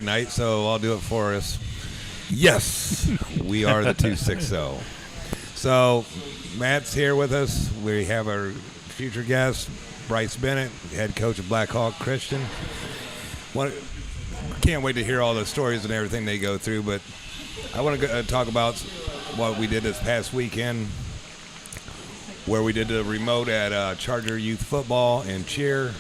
Night, so I'll do it for us. Yes, we are the 260. So Matt's here with us. We have our future guest, Brice Bennett, head coach of Blackhawk Christian. Can't wait to hear all the stories and everything they go through, but I want to talk about what we did this past weekend, where we did the remote at Charger Youth Football and cheer.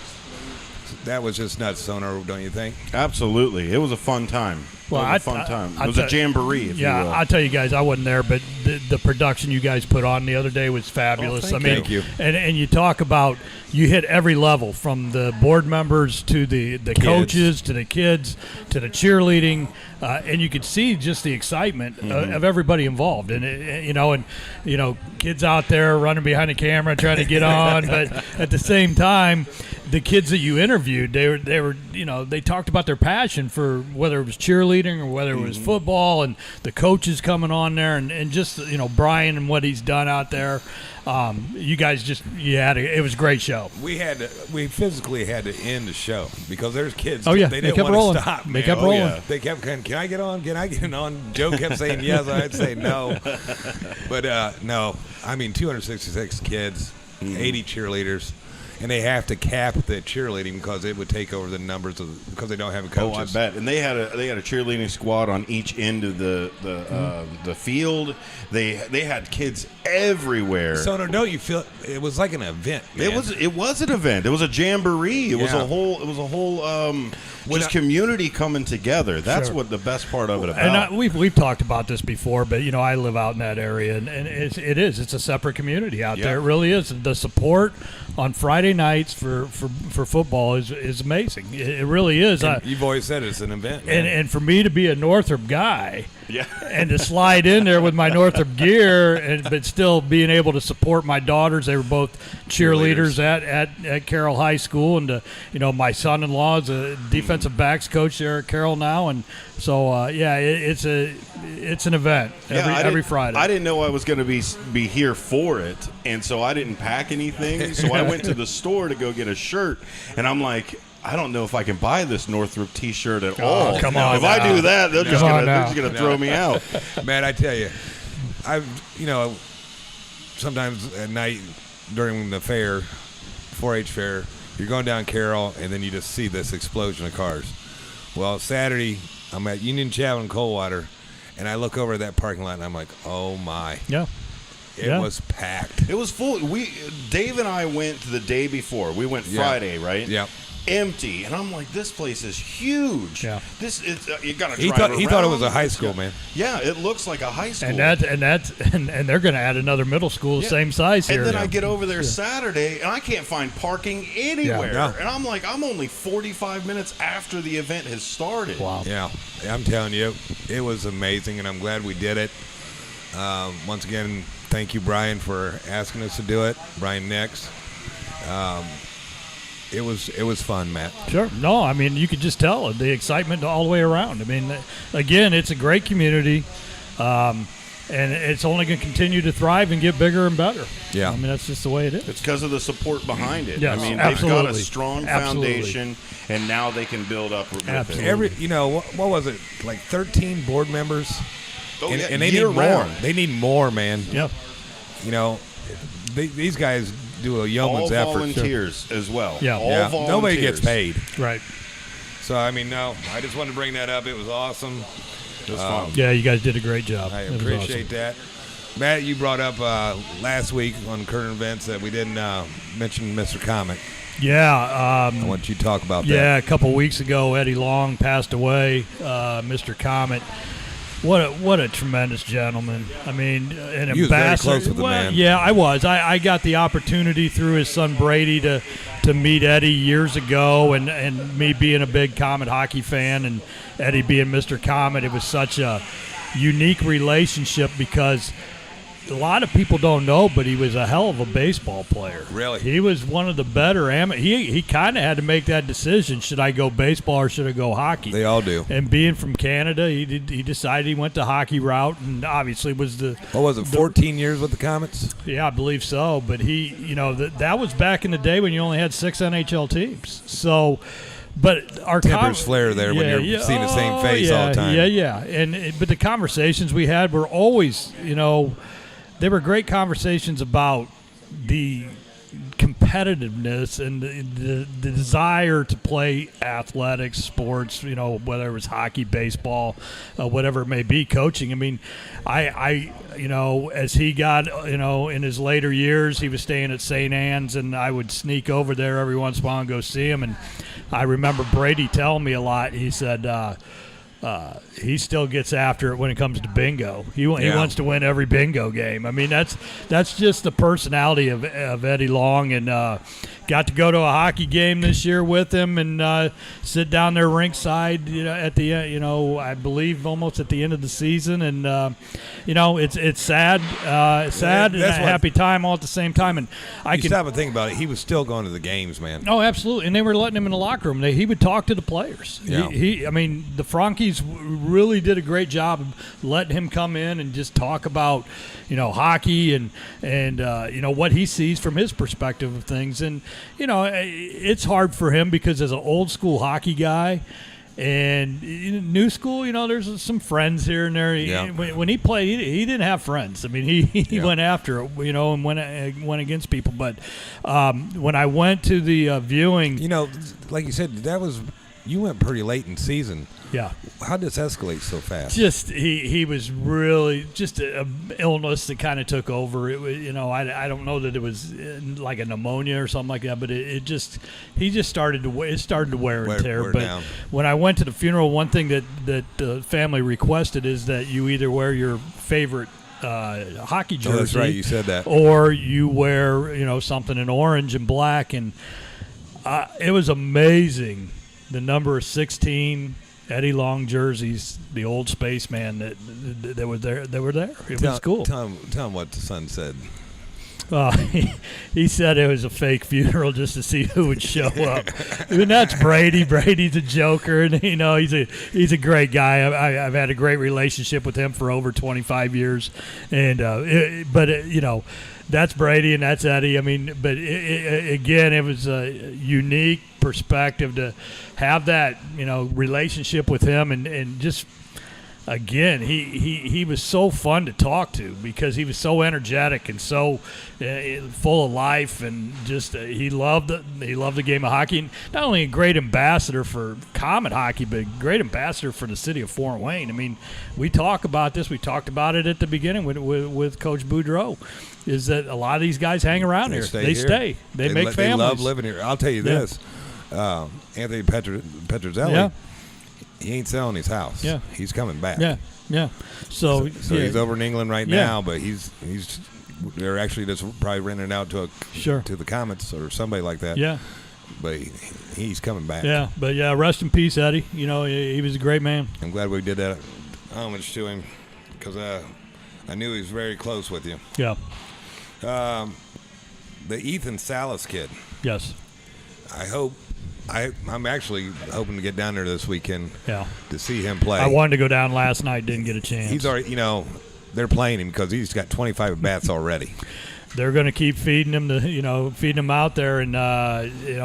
That was just nuts, Sonar, don't you think? Absolutely. It was a fun time. It was a jamboree, if you will. I'll tell you guys, I wasn't there, but the production you guys put on the other day was fabulous. Thank you. And you talk about, you hit every level, from the board members to the coaches to the kids to the cheerleading, and you could see just the excitement of everybody involved. And kids out there running behind the camera trying to get on, but at the same time, the kids that you interviewed, they talked about their passion for whether it was cheerleading or whether it was football, and the coaches coming on there, and just Brian and what he's done out there. You guys it was a great show. We physically had to end the show because there's kids. Oh yeah, they kept didn't want rolling. to stop. They kept rolling. Yeah. They kept saying, "Can I get on? Can I get on?" Joe kept saying yes. I'd say no, but no. I mean, 266 kids, 80 cheerleaders. And they have to cap the cheerleading because it would take over the numbers because they don't have coaches. Oh, I bet. And they had a cheerleading squad on each end of the field. They had kids everywhere. So don't you feel it was like an event? Man. It was an event. It was a jamboree. It was a whole community coming together. That's what the best part of it about. And we've talked about this before, but I live out in that area, and it's a separate community out there. It really is. The support on Friday nights for football is amazing. It really is. You've always said it's an event. And for me to be a Northrop guy, and to slide in there with my Northrop gear, but still being able to support my daughters. They were both cheerleaders at Carroll High School, and my son-in-law is a defensive backs coach there at Carroll now, and so it's an event every Friday. I didn't know I was going to be here for it, and so I didn't pack anything. So I went to the store to go get a shirt, and I'm like, I don't know if I can buy this Northrop T-shirt at all. Come on! If I do that, they're just going to throw me out. Man, I tell you, sometimes at night during the fair, 4-H fair, you're going down Carroll, and then you just see this explosion of cars. Well, Saturday, I'm at Union Chapel in Coldwater, and I look over at that parking lot, and I'm like, oh my. Yeah. It was packed. It was full. Dave and I went the day before. We went Friday, right? Yeah. Empty, and I'm like, this place is huge. Yeah. You got to. He thought it was a high school, man. Yeah, it looks like a high school. And they're going to add another middle school the same size here. And then I get over there Saturday, and I can't find parking anywhere. Yeah. And I'm like, I'm only 45 minutes after the event has started. Wow. Yeah, I'm telling you, it was amazing, and I'm glad we did it. Once again, thank you, Brian, for asking us to do it. Brian Nix. it was fun, Matt. Sure. No, I mean, you could just tell the excitement all the way around. I mean, again, it's a great community, and it's only going to continue to thrive and get bigger and better. Yeah. I mean, that's just the way it is. It's because of the support behind it. Yes, I mean, absolutely. they've got a strong foundation, and now they can build up with Absolutely. it. What was it? Like 13 board members, Oh, and, yeah, and they year need more. round. They need more, man. Yep. These guys do a All yeoman's effort. volunteers as well. Yeah. All Yeah. volunteers. Nobody gets paid. Right. So I mean, no, I just wanted to bring that up. It was awesome. It was fun. Yeah, you guys did a great job. I It was appreciate that. Matt, you brought up last week on current events that we didn't mention Mr. Comet. awesome. Yeah. I want you to talk about Yeah, that. a couple weeks ago, Eddie Long passed away. Mr. Comet. What a tremendous gentleman. I mean, an You was very ambassador. close with the man. Yeah, I was. I got the opportunity through his son Brady to meet Eddie years ago, and me being a big Comet hockey fan and Eddie being Mr. Comet, it was such a unique relationship because a lot of people don't know, but he was a hell of a baseball player. Really? He was one of the better. He kind of had to make that decision: should I go baseball or should I go hockey? They all do. And being from Canada, he decided he went the hockey route, and obviously was the What was it? 14 years with the Comets. I believe so. But that was back in the day when you only had 6 NHL teams. So, but our Tempers flare there when you're seeing the same face all the time. Yeah. But the conversations we had were always, they were great conversations about the competitiveness and the desire to play athletics, sports, whether it was hockey, baseball, whatever it may be, coaching. I mean, I as he got, in his later years, he was staying at St. Anne's, and I would sneak over there every once in a while and go see him. And I remember Brady telling me a lot. He said, he still gets after it when it comes to bingo. He wants to win every bingo game. I mean, that's just the personality of Eddie Long, and got to go to a hockey game this year with him and sit down there rinkside. At the I believe almost at the end of the season, and it's sad, and a happy time all at the same time. And I can stop and think about it. He was still going to the games, man. Oh, absolutely. And they were letting him in the locker room. He would talk to the players. Yeah. I mean, the Frankies really did a great job of letting him come in and just talk about, hockey and what he sees from his perspective of things. And, it's hard for him because as an old school hockey guy, and new school, there's some friends here and there. Yeah. When he played, he didn't have friends. I mean, he went after it, and went against people. But when I went to the viewing, like you said, you went pretty late in season. yeah, How did this escalate so fast? just he was really just a illness that kind of took over. It was, I don't know that it was like a pneumonia or something like that, but he just started to wear and tear. But down. when I went to the funeral, one thing that the family requested is that you either wear your favorite hockey jersey. Oh, that's right. You said that. Or you wear something in orange and black, and it was amazing the number of 16 Eddie Long jerseys, the old spaceman that were there. They were there. It was cool. Tell him what the son said. He said it was a fake funeral just to see who would show up. I mean, that's Brady. Brady's a joker, and he's a great guy. I've had a great relationship with him for over 25 years, and that's Brady and that's Eddie. I mean, but again, it was a unique perspective to have that relationship with him, and just. Again, he was so fun to talk to because he was so energetic and so full of life, and just he loved the game of hockey. And not only a great ambassador for Comet hockey, but a great ambassador for the city of Fort Wayne. I mean, we talk about this. We talked about it at the beginning with Coach Boudreau. Is that a lot of these guys hang around here? They stay. They make families. They love living here. I'll tell you this: Anthony Petruzzelli. Yeah. He ain't selling his house. Yeah. He's coming back. Yeah. So he's over in England right Yeah. now, but they're actually just probably renting it out to the Comets or somebody like that. Yeah. But he's coming back. Yeah. But rest in peace, Eddie. He was a great man. I'm glad we did that homage to him because I knew he was very close with you. Yeah. The Ethan Salas kid. Yes. I hope. I'm actually hoping to get down there this weekend. Yeah. To see him play. I wanted to go down last night, didn't get a chance. He's already, they're playing him because he's got 25 at bats already. They're going to keep feeding him feeding him out there, and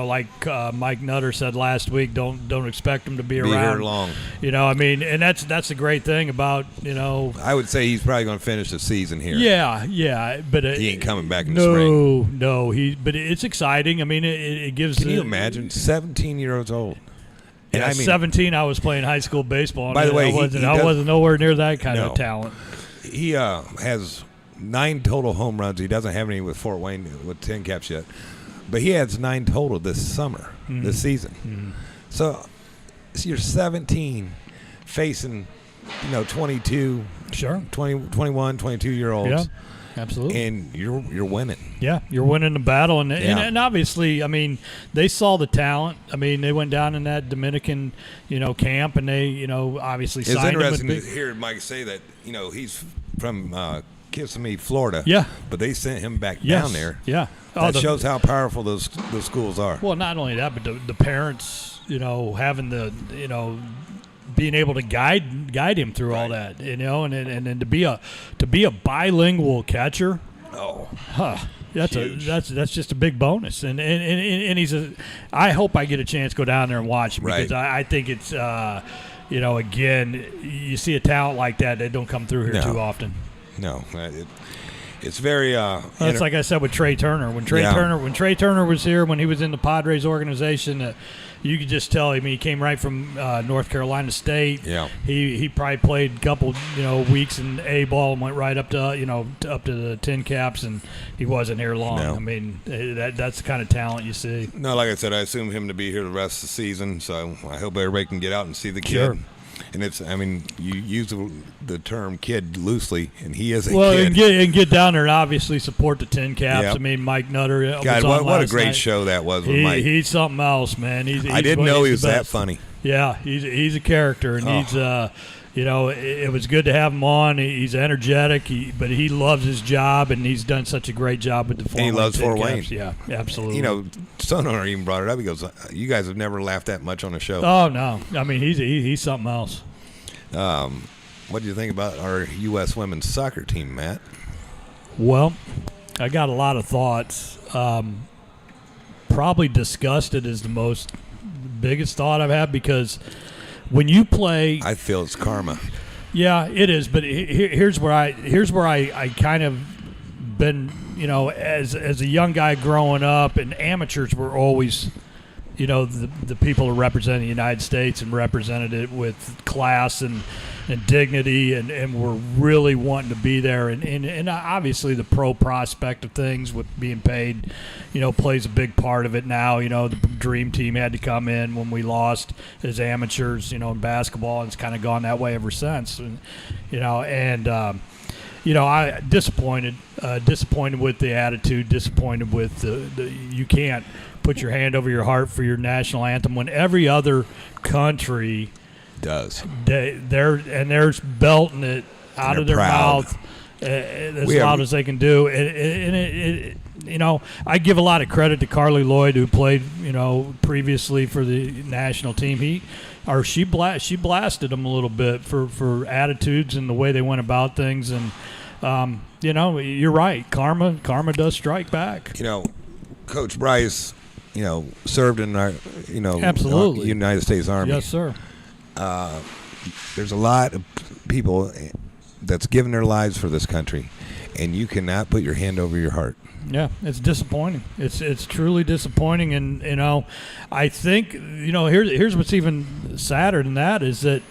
like Mike Nutter said last week, don't expect him to be around here long. And that's the great thing about I would say he's probably going to finish the season here. Yeah, but he ain't coming back in the spring. No, but it's exciting. I mean, it gives. Can you imagine 17 years old? And at 17, I was playing high school baseball. By the way, I wasn't nowhere near that kind of talent. He has 9 total home runs. He doesn't have any with Fort Wayne with 10 caps yet, but he has 9 total this summer, this season. Mm-hmm. So you're 17, facing 22, sure, 20, 21, 22-year-olds. Yeah, absolutely. And you're winning. Yeah, you're winning the battle, and obviously, I mean, they saw the talent. I mean, they went down in that Dominican, camp, and they, obviously it's signed him. It's interesting to hear Mike say that. He's from Kissimmee, Florida. Yeah, but they sent him back down there. Yeah, that shows how powerful those schools are. Well, not only that, but the parents, having the, being able to guide him through all that, and to be a bilingual catcher. That's just a big bonus, and he's I hope I get a chance to go down there and watch him because I think it's again, you see a talent like that, they don't come through here too often. No, it's very. That's like I said with Trey Turner. When Trey Turner was here, when he was in the Padres organization, you could just tell. I mean, he came right from North Carolina State. Yeah. He probably played a couple weeks in A ball and went right up to up to the 10 caps, and he wasn't here long. No. I mean, that's the kind of talent you see. No, like I said, I assume him to be here the rest of the season. So I hope everybody can get out and see the kid. Sure. And you use the term kid loosely, and he is a kid. Well, and get down there and obviously support the 10 caps. Yep. I mean, Mike Nutter. God, what a great show that was with Mike. He's something else, man. I didn't know he was that funny. Yeah, he's a character, and he's it was good to have him on. He's energetic, but he loves his job, and he's done such a great job with the Fort Wayne. And he loves Fort Wayne. Yeah, absolutely. Son owner even brought it up. He goes, "You guys have never laughed that much on a show." Oh no, I mean he's something else. What do you think about our U.S. women's soccer team, Matt? Well, I got a lot of thoughts. Probably disgusted is the biggest thought I've had because when you play, I feel it's karma. Yeah, it is. But here's where I kind of been, as a young guy growing up, and amateurs were always, the people who represented the United States and represented it with class and dignity, and were really wanting to be there. And obviously the pro prospect of things with being paid, plays a big part of it now. The dream team had to come in when we lost as amateurs, in basketball, and it's kind of gone that way ever since. And, I disappointed with the attitude, disappointed with the you can't put your hand over your heart for your national anthem when every other country does. They're belting it out of their mouth as loud as they can do. And I give a lot of credit to Carly Lloyd, who played, previously for the national team. She blasted them a little bit for attitudes and the way they went about things. And you're right. Karma does strike back. Coach Brice, served in our, absolutely United States Army. Yes, sir. There's a lot of people that's given their lives for this country, and you cannot put your hand over your heart. Yeah, it's disappointing. It's truly disappointing, and I think here's what's even sadder than that is that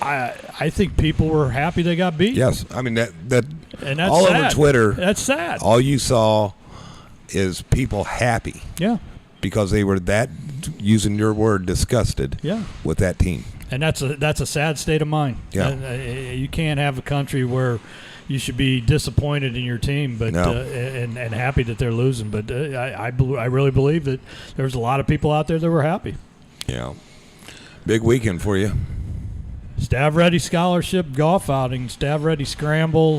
I think people were happy they got beat. Yes, I mean that and that's all sad. over Twitter. That's sad. All you saw is people happy. Yeah, because they were that, using your word, disgusted. Yeah. With that team. And that's a sad state of mind. Yeah. You can't have a country where you should be disappointed in your team, but and happy that they're losing. But I really believe that there's a lot of people out there that were happy. Yeah. Big weekend for you. Stav Ready Scholarship Golf Outing, Stav Ready Scramble.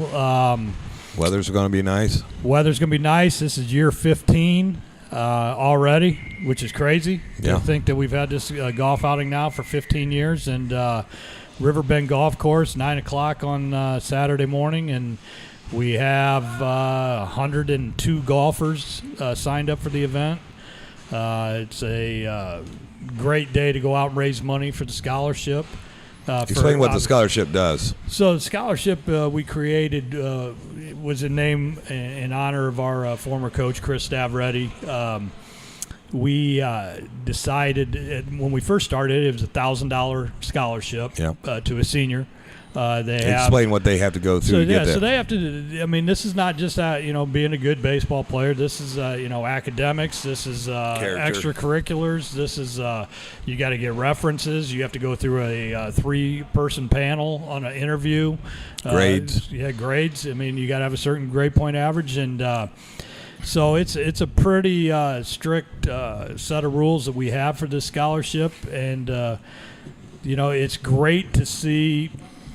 Weather's going to be nice. Weather's going to be nice. This is year 15. already, which is crazy. Yeah. To think that we've had this golf outing now for 15 years. And Riverbend Golf Course, 9 o'clock on Saturday morning. And we have 102 golfers signed up for the event. It's a great day to go out and raise money for the scholarship. Explain what the scholarship does. So the scholarship we created was a name in honor of our former coach, Chris Stavretti. We decided when we first started, it was a $1,000 scholarship to a senior. Explain what they have to go through to get there. So they have to. I mean, this is not just being a good baseball player. This is academics. This is extracurriculars. This is you got to get references. You have to go through a 3-person panel on an interview. Grades. Grades. I mean, you got to have a certain grade point average, and so it's a pretty strict set of rules that we have for this scholarship, and it's great to see.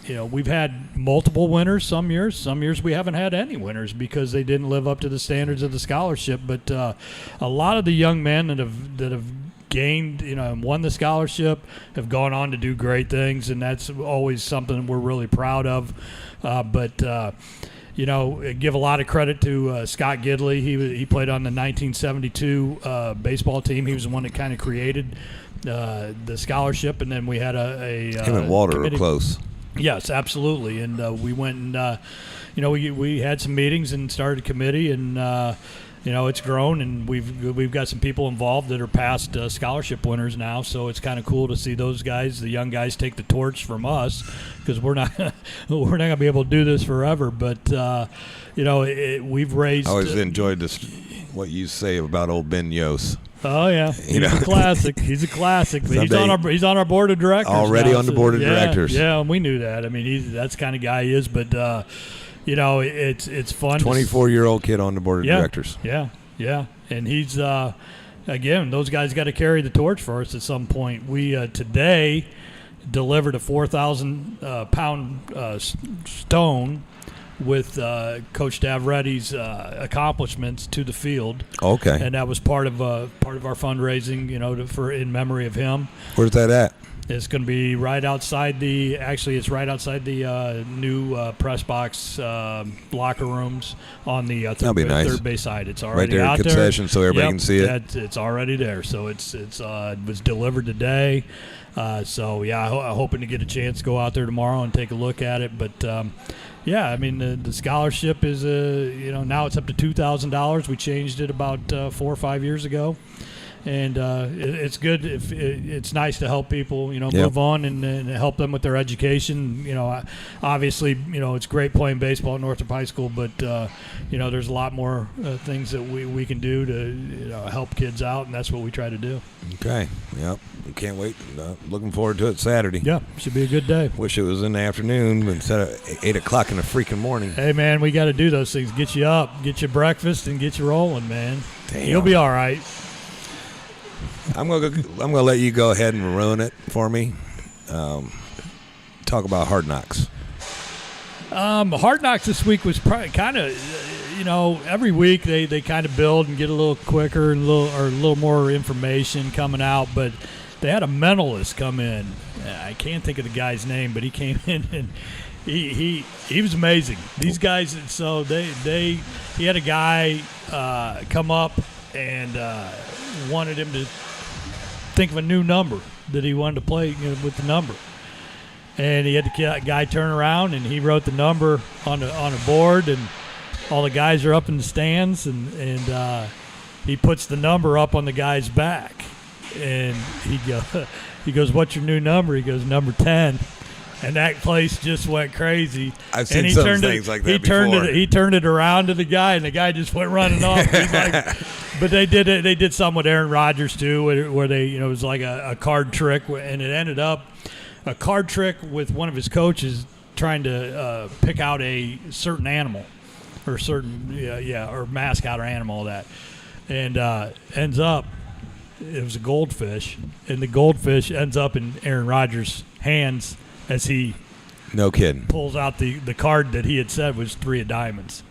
We've had multiple winners some years. Some years we haven't had any winners because they didn't live up to the standards of the scholarship. But a lot of the young men that have gained, and won the scholarship have gone on to do great things, and that's always something we're really proud of. But give a lot of credit to Scott Gidley. He played on the 1972 baseball team. He was the one that kind of created the scholarship, and then we had him and Walter committee. Are close. Yes, absolutely. And we went and, we had some meetings and started a committee, and, it's grown, and we've got some people involved that are past scholarship winners now. So it's kind of cool to see those guys, the young guys, take the torch from us, because we're not going to be able to do this forever. But, we've raised. I always enjoyed this, what you say about old Ben Yost. Oh yeah, he's a classic. He's a classic. But he's on our board of directors already now, on the board of directors. Yeah, and we knew that. I mean, that's the kind of guy he is. But it's fun. 24-year-old kid on the board of directors. Yeah, and he's again. Those guys got to carry the torch for us at some point. We today delivered a 4,000 pound stone with Coach Stavretti's accomplishments to the field. Okay. And that was part of our fundraising, in memory of him. Where's that at? It's going to be right outside the new press box locker rooms on the third base side. It's already right there out in concession, so everybody can see it. It's already there. So it was delivered today. I'm hoping to get a chance to go out there tomorrow and take a look at it. But I mean, the scholarship is now it's up to $2,000. We changed it about 4 or 5 years ago. And it's good. It's nice to help people, move on and help them with their education. Obviously, it's great playing baseball at Northrop High School, but there's a lot more things that we can do to help kids out, and that's what we try to do. Okay. Yep. We can't wait. Looking forward to it Saturday. Yeah, should be a good day. Wish it was in the afternoon instead of 8 o'clock in the freaking morning. Hey man, we got to do those things. Get you up, get you breakfast, and get you rolling, man. Damn. You'll be all right. I'm gonna let you go ahead and ruin it for me. Talk about Hard Knocks. Hard Knocks this week was probably kind of, every week they kind of build and get a little quicker and a little more information coming out. But they had a mentalist come in. I can't think of the guy's name, but he came in and he was amazing. These guys, so he had a guy come up and wanted him to think of a new number that he wanted to play with the number. And he had the guy turn around and he wrote the number on a board, and all the guys are up in the stands, and he puts the number up on the guy's back, and he goes, "What's your new number?" He goes, "Number 10." And that place just went crazy. I've seen some things like that before. He turned it around to the guy, and the guy just went running off. He's like, but they did it. They did some with Aaron Rodgers too, where they, it was like a card trick, and it ended up a card trick with one of his coaches trying to pick out a certain animal, or or mascot or animal of that, and ends up it was a goldfish, and the goldfish ends up in Aaron Rodgers' hands. As he no kidding pulls out the card that he had said was 3 of diamonds.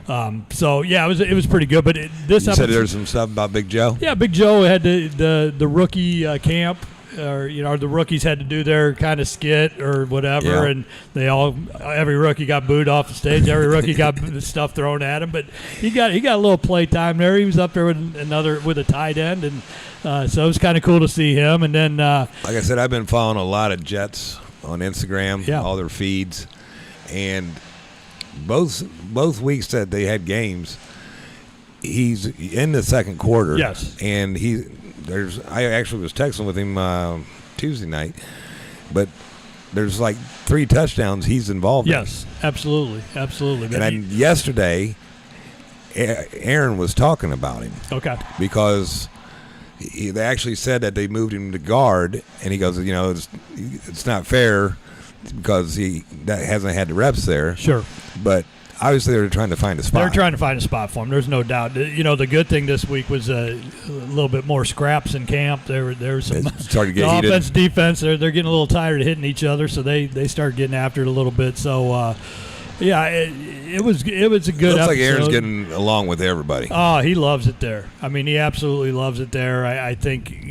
So yeah, it was pretty good. But this You episode, said there's some stuff about Big Joe. yeah, Big Joe had the rookie camp. Or the rookies had to do their kind of skit or whatever, Yeah. and every rookie got booed off the stage. Every rookie got stuff thrown at him, but he got a little play time there. He was up there with a tight end, and so it was kind of cool to see him. And then, Like I said, I've been following a lot of Jets on Instagram, Yeah. all their feeds, and both weeks that they had games, he's in the second quarter. Yes. And I actually was texting with him Tuesday night, but there's like 3 touchdowns he's involved yes, absolutely. in. And then yesterday, Aaron was talking about him Okay. because they actually said that they moved him to guard, and he goes, it's not fair because he hasn't had the reps there. Sure. But obviously they're trying to find a spot. They're trying to find a spot for him. There's no doubt. The good thing this week was a little bit more scraps in camp. There was some It started to get heated. offense, defense. They're getting a little tired of hitting each other, so they started getting after it a little bit. So yeah, it was a good Looks episode. like Aaron's getting along with everybody. Oh, he loves it there. I mean, he absolutely loves it there. I think,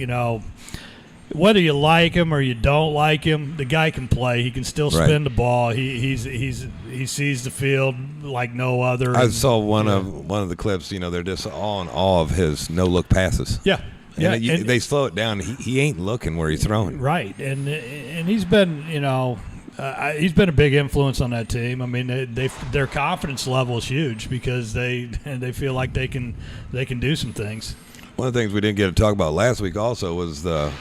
whether you like him or you don't like him, the guy can play. He can still spin the ball. He sees the field like no other. I saw one of the clips. They're just all in awe of his no look passes. Yeah, yeah. And they slow it down. He ain't looking where he's throwing. Right, and he's been he's been a big influence on that team. I mean, their confidence level is huge because they feel like they can do some things. One of the things we didn't get to talk about last week also was the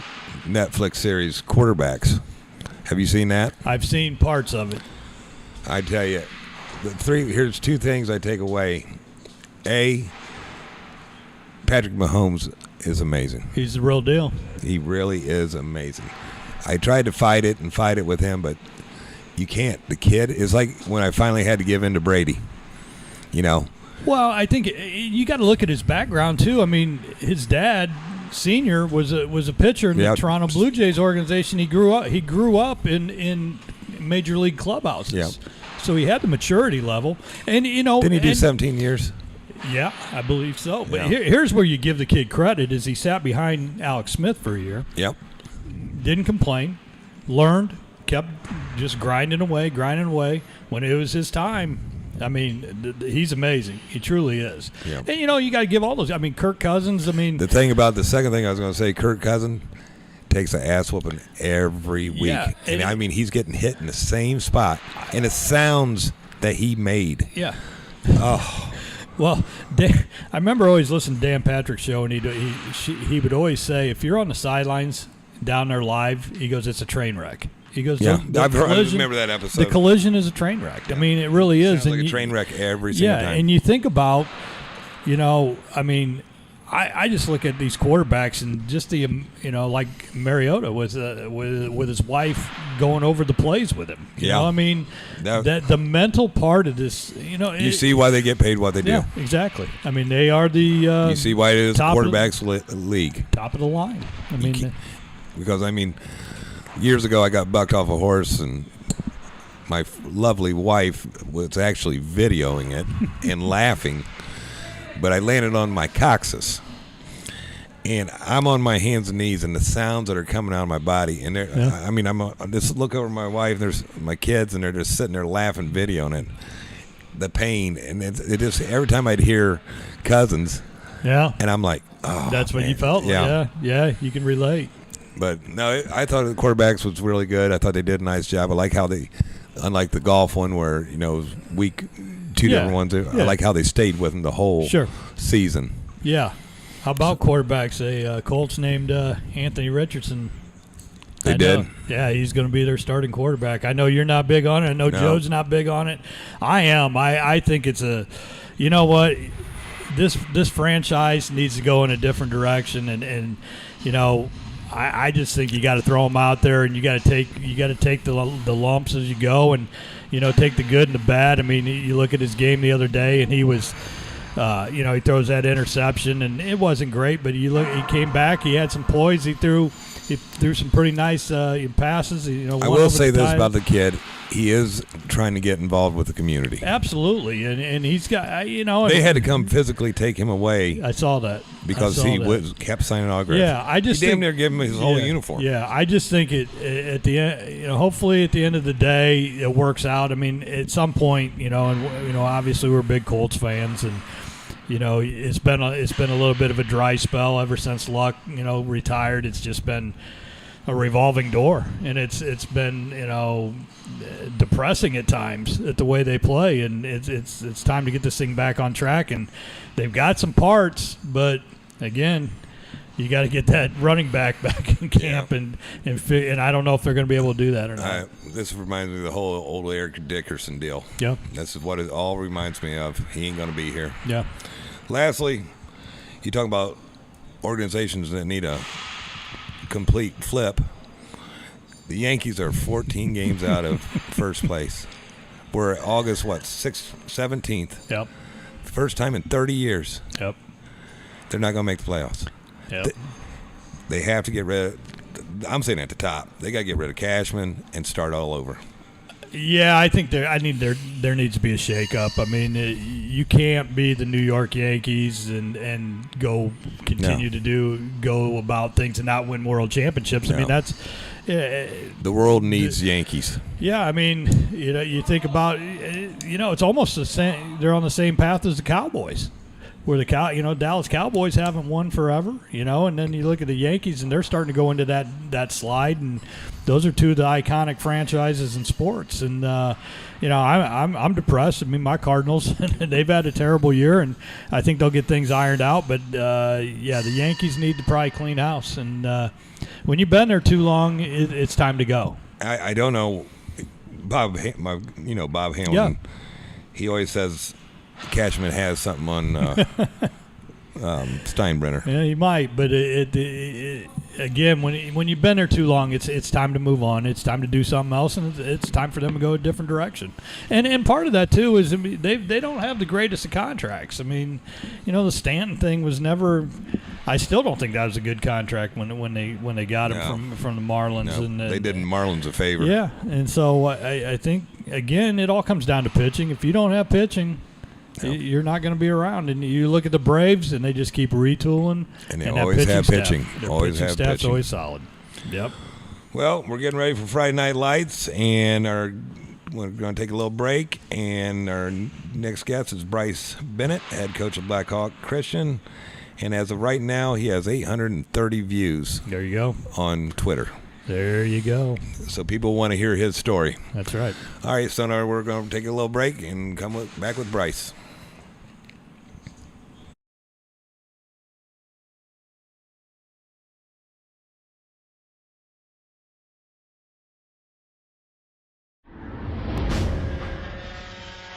Netflix series Quarterbacks. Have you seen that? I've seen parts of it. I tell you, here's 2 things I take away. A, Patrick Mahomes is amazing. He's the real deal. He really is amazing. I tried to fight it with him, but you can't. The kid is like when I finally had to give in to Brady. Well, I think you got to look at his background too. I mean, his dad, senior, was a pitcher in the Toronto Blue Jays organization. He grew up in major league clubhouses. Yeah. So he had the maturity level, and Didn't he do 17 years? Yeah, I believe so. But Yeah. here's where you give the kid credit: is he sat behind Alex Smith for a year, Yep. didn't complain, learned, kept just grinding away. When it was his time, I mean, he's amazing. He truly is. Yeah. And you got to give all those. I mean, Kirk Cousins. I mean, The second thing I was going to say, Kirk Cousins takes an ass whooping every week. Yeah, and I mean, he's getting hit in the same spot, and it sounds that he made. yeah. Oh, Well, I remember always listening to Dan Patrick's show, and he would always say, if you're on the sidelines down there live, he goes, it's a train wreck. He goes, yeah. the I collision, remember that episode. the collision is a train wreck. I mean, it really is. Sounds like a train wreck every single time. Yeah, and you think about, I mean, I just look at these quarterbacks and just the, like Mariota with his wife going over the plays with him. You know, I mean, that the mental part of this, you see why they get paid what they do. Yeah, exactly. I mean, they are the you see why it is quarterbacks league. Top of the line. I mean, because years ago I got bucked off a horse and my lovely wife was actually videoing it and laughing, but I landed on my coccyx. And I'm on my hands and knees, and the sounds that are coming out of my body, and I just look over my wife. There's my kids, and they're just sitting there laughing, videoing it. The pain, and it just every time I'd hear Cousins, and I'm like, oh, that's what man. you felt. Yeah, you can relate. But no, I thought the quarterbacks was really good. I thought they did a nice job. I like how they, unlike the golf one where it was week, 2 different ones. I like how they stayed with them the whole season. Yeah. How about quarterbacks? Colts named Anthony Richardson. They did? Yeah, he's going to be their starting quarterback. I know you're not big on it. I know Joe's not big on it. I am. I think it's you know what? This franchise needs to go in a different direction, and I just think you got to throw them out there, and you got to take the lumps as you go, and take the good and the bad. I mean, you look at his game the other day, and he was. He throws that interception, and it wasn't great, but he came back. He had some poise. He threw he threw some pretty nice passes. I will say this about the kid. He is trying to get involved with the community. Absolutely, and he's got They had to come physically take him away. I saw that because kept signing autographs. Yeah, I just damn near gave him his whole uniform. Yeah, I just think at the end, hopefully at the end of the day it works out. I mean, at some point, and obviously we're big Colts fans, and it's been a little bit of a dry spell ever since Luck retired. It's just been a revolving door, and it's been depressing at times at the way they play, and it's time to get this thing back on track. And they've got some parts, but again, you got to get that running back in camp, and I don't know if they're going to be able to do that or not. This reminds me of the whole old Eric Dickerson deal. Yeah, this is what it all reminds me of. He ain't going to be here. Yeah. Lastly, you talk about organizations that need a complete flip. The Yankees are 14 games out of first place. We're August 17th. Yep. First time in 30 years. Yep. They're not going to make the playoffs. Yep. They have to get rid of. I'm saying at the top, they got to get rid of Cashman and start all over. Yeah, I think there needs to be a shakeup. I mean, you can't be the New York Yankees and continue to go about things and not win world championships. No. I mean, that's the world needs Yankees. Yeah, I mean, you think about it's almost the same. They're on the same path as the Cowboys, where the Dallas Cowboys haven't won forever, and then you look at the Yankees and they're starting to go into that slide, and those are two of the iconic franchises in sports. And I'm depressed. I mean, my Cardinals, they've had a terrible year, and I think they'll get things ironed out. But the Yankees need to probably clean house. And when you've been there too long, it's time to go. I don't know, Bob Hamilton. Yeah. He always says Cashman has something on Steinbrenner. Yeah, he might, but again, when you've been there too long, it's time to move on. It's time to do something else, and it's time for them to go a different direction. And part of that too is they don't have the greatest of contracts. I mean, the Stanton thing was never. I still don't think that was a good contract when they got him from the Marlins. No, and they did Marlins a favor. Yeah, and so I think again it all comes down to pitching. If you don't have pitching, you're not going to be around. And you look at the Braves, and they just keep retooling. And they always have pitching. Their always pitching have staff's pitching. always solid. Yep. Well, we're getting ready for Friday Night Lights, and we're going to take a little break. And our next guest is Brice Bennett, head coach of Blackhawk Christian. And as of right now, he has 830 views. There you go. On Twitter. There you go. So people want to hear his story. That's right. All right, so now we're going to take a little break and come back with Brice.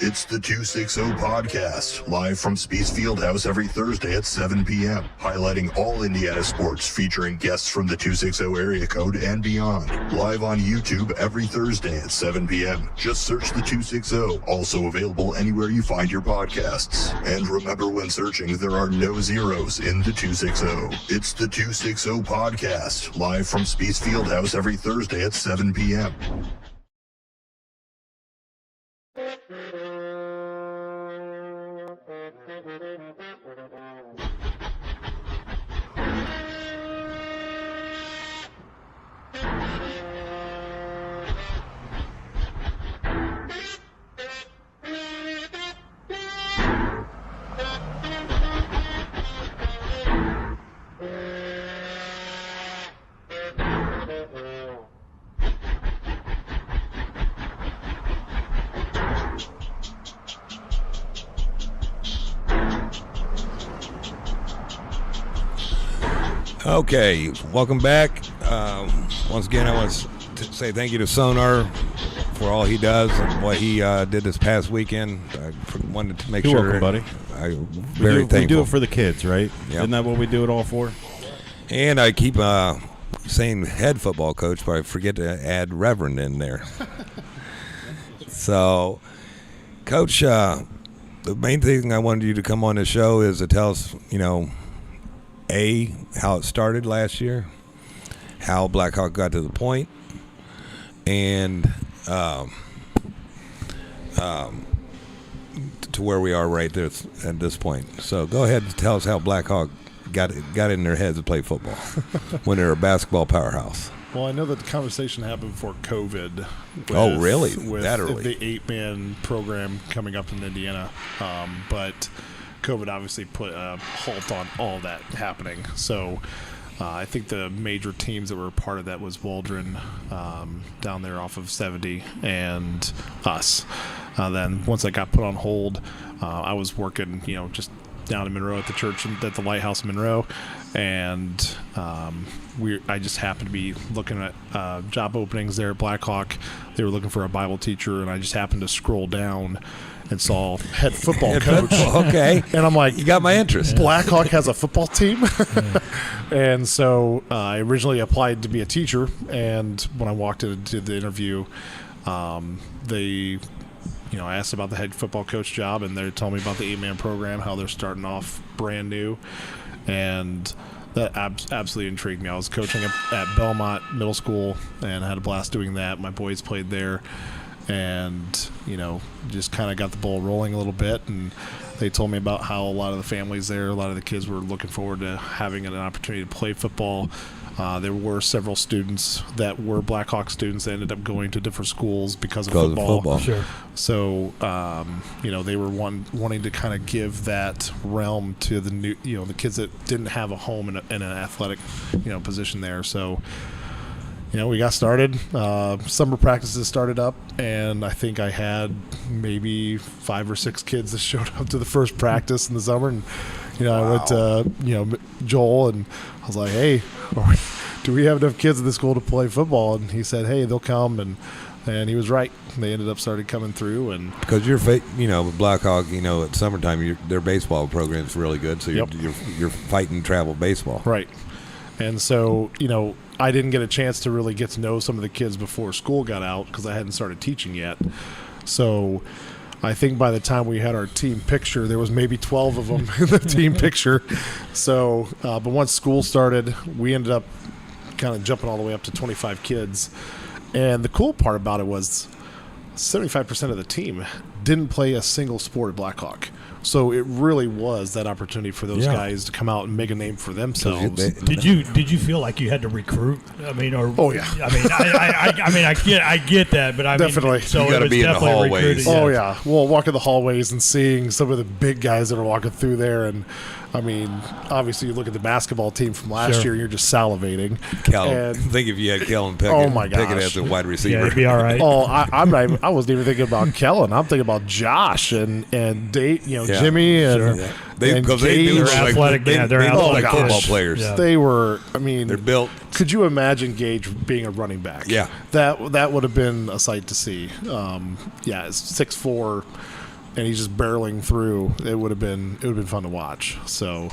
It's the 260 Podcast, live from Speed's Fieldhouse every Thursday at 7 p.m., highlighting all Indiana sports, featuring guests from the 260 area code and beyond. Live on YouTube every Thursday at 7 p.m. Just search the 260, also available anywhere you find your podcasts. And remember, when searching, there are no zeros in the 260. It's the 260 Podcast, live from Speed's Fieldhouse every Thursday at 7 p.m. Okay, welcome back. Once again, I want to say thank you to Sonar for all he does and what he did this past weekend. I wanted to make You're sure. welcome, buddy. I'm very thankful. We do it for the kids, right? Yep. Isn't that what we do it all for? And I keep saying head football coach, but I forget to add Reverend in there. So, Coach, the main thing I wanted you to come on the show is to tell us, how it started last year, how Blackhawk got to the point, and to where we are right there at this point. So go ahead and tell us how Blackhawk got in their heads to play football when they're a basketball powerhouse. Well, I know that the conversation happened before COVID. Oh, really? With That early? the 8-man program coming up in Indiana. But COVID obviously put a halt on all that happening. So I think the major teams that were a part of that was Waldron down there off of 70 and us. Then once that got put on hold, I was working, just down in Monroe at the church at the Lighthouse in Monroe, and I just happened to be looking at job openings there at Blackhawk. They were looking for a Bible teacher, and I just happened to scroll down and saw head football coach. Okay. And I'm like, You got my interest. Blackhawk has a football team. And so I originally applied to be a teacher, and when I walked into the interview, I asked about the head football coach job, and they told me about the 8-man program, how they're starting off brand new, and that absolutely intrigued me. I was coaching at Belmont Middle School, and I had a blast doing that. My boys played there, and just kind of got the ball rolling a little bit, and they told me about how a lot of the families there, a lot of the kids were looking forward to having an opportunity to play football. There were several students that were Blackhawk students that ended up going to different schools because of football. Sure. So, they were wanting to kind of give that realm to the new, the kids that didn't have a home in an athletic, position there. So, we got started. Summer practices started up, and I think I had maybe 5 or 6 kids that showed up to the first practice in the summer. And, I went to, Joel, and I was like, hey, do we have enough kids in the school to play football? And he said, hey, they'll come. And he was right. They ended up started coming through. And because with Blackhawk, at summertime, their baseball program is really good. So you're fighting travel baseball. Right. And so, I didn't get a chance to really get to know some of the kids before school got out because I hadn't started teaching yet. So I think by the time we had our team picture, there was maybe 12 of them in the team picture. So, but once school started, we ended up kind of jumping all the way up to 25 kids. And the cool part about it was 75% of the team didn't play a single sport at Blackhawk. So it really was that opportunity for those guys to come out and make a name for themselves. Did you feel like you had to recruit? Oh yeah. I get that, but definitely. You got to be in the hallways. Recruiting, Oh yeah. Well, walking the hallways and seeing some of the big guys that are walking through there, and obviously you look at the basketball team from last year, and you're just salivating. Kellen, think if you had Kellen Pickett, Oh my gosh. Pickett as a wide receiver. Yeah, it'd be all right. I wasn't even thinking about Kellen. I'm thinking about Josh and Dave, Jimmy and They and do They're look athletic. They They're look like athletic. football players. Yeah. They were. They're built. Could you imagine Gage being a running back? Yeah. That would have been a sight to see. It's 6'4", and he's just barreling through. It would have been fun to watch. So,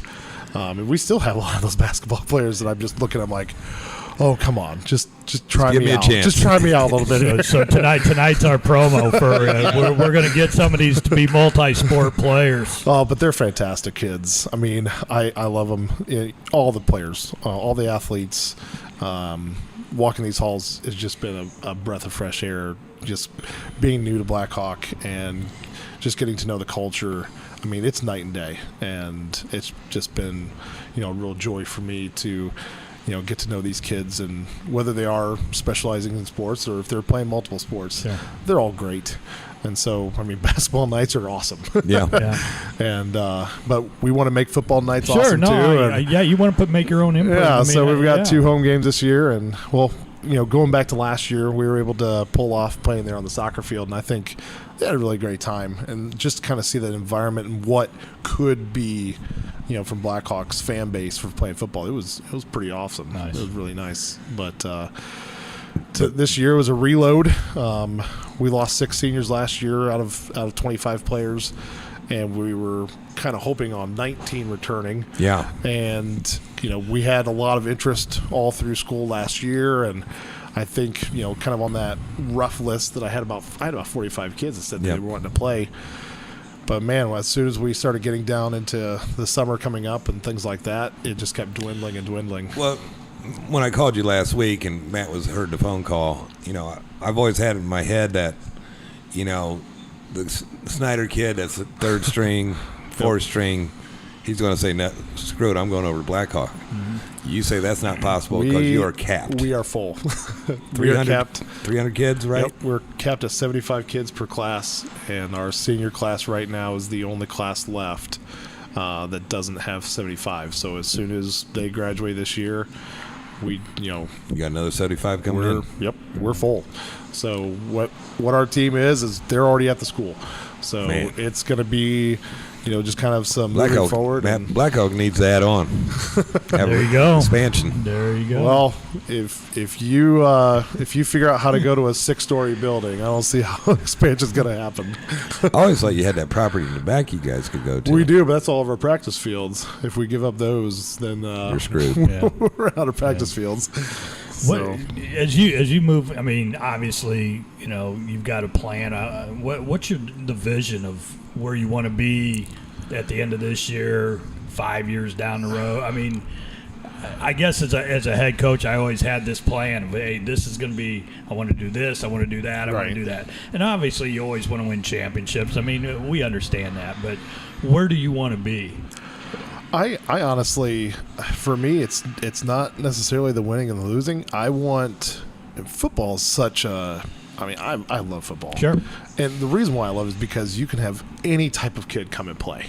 and we still have a lot of those basketball players that I'm just looking at. I'm like, oh, come on, just try give me a out. chance. Just try me out a little bit. So tonight's our promo for we're going to get some of these to be multi-sport players. Oh, but they're fantastic kids. I love them. All the players, all the athletes. Walking these halls has just been a breath of fresh air. Just being new to Blackhawk and just getting to know the culture. It's night and day, and it's just been, a real joy for me to, get to know these kids, and whether they are specializing in sports or if they're playing multiple sports, they're all great. And so, basketball nights are awesome. Yeah. And but we want to make football nights Sure, awesome too. You want to make your own input. Yeah, so we've got 2 home games this year, and going back to last year, we were able to pull off playing there on the soccer field, and I think they had a really great time, and just kind of see that environment and what could be, from Blackhawks fan base for playing football. It was pretty awesome. Nice. It was really nice, but this year was a reload. We lost 6 seniors last year out of 25 players, and we were kind of hoping on 19 returning. Yeah. And, we had a lot of interest all through school last year, and I think, kind of on that rough list that I had about 45 kids that said they were wanting to play. But, man, as soon as we started getting down into the summer coming up and things like that, it just kept dwindling and dwindling. Well, when I called you last week and Matt heard the phone call, I've always had in my head that, the Snyder kid that's a third string, fourth string, he's going to say, no, screw it, I'm going over to Blackhawk. Mm-hmm. You say that's not possible because you are capped. We are full. 300 kids, right? Yep, we're capped at 75 kids per class, and our senior class right now is the only class left that doesn't have 75. So as soon as they graduate this year, you got another 75 coming in. Yep, we're full. So what our team is they're already at the school. So it's going to be, just kind of some moving forward. Blackhawk needs to add on. There you go. Expansion. There you go. Well, if you figure out how to go to a 6-story building, I don't see how expansion's going to happen. I always thought you had that property in the back you guys could go to. We do, but that's all of our practice fields. If we give up those, then you're screwed. We're out of practice fields. So. As you move, I mean, obviously, you've got a plan. What's the vision of where you want to be at the end of this year, 5 years down the road? I mean, I guess as a head coach, I always had this plan of, hey, this is going to be, I want to do this, I want to do that, I want to do that. And obviously, you always want to win championships. I mean, we understand that, but where do you want to be? I honestly, for me, it's not necessarily the winning and the losing. Football is such a, I love football. Sure. And the reason why I love it is because you can have any type of kid come and play.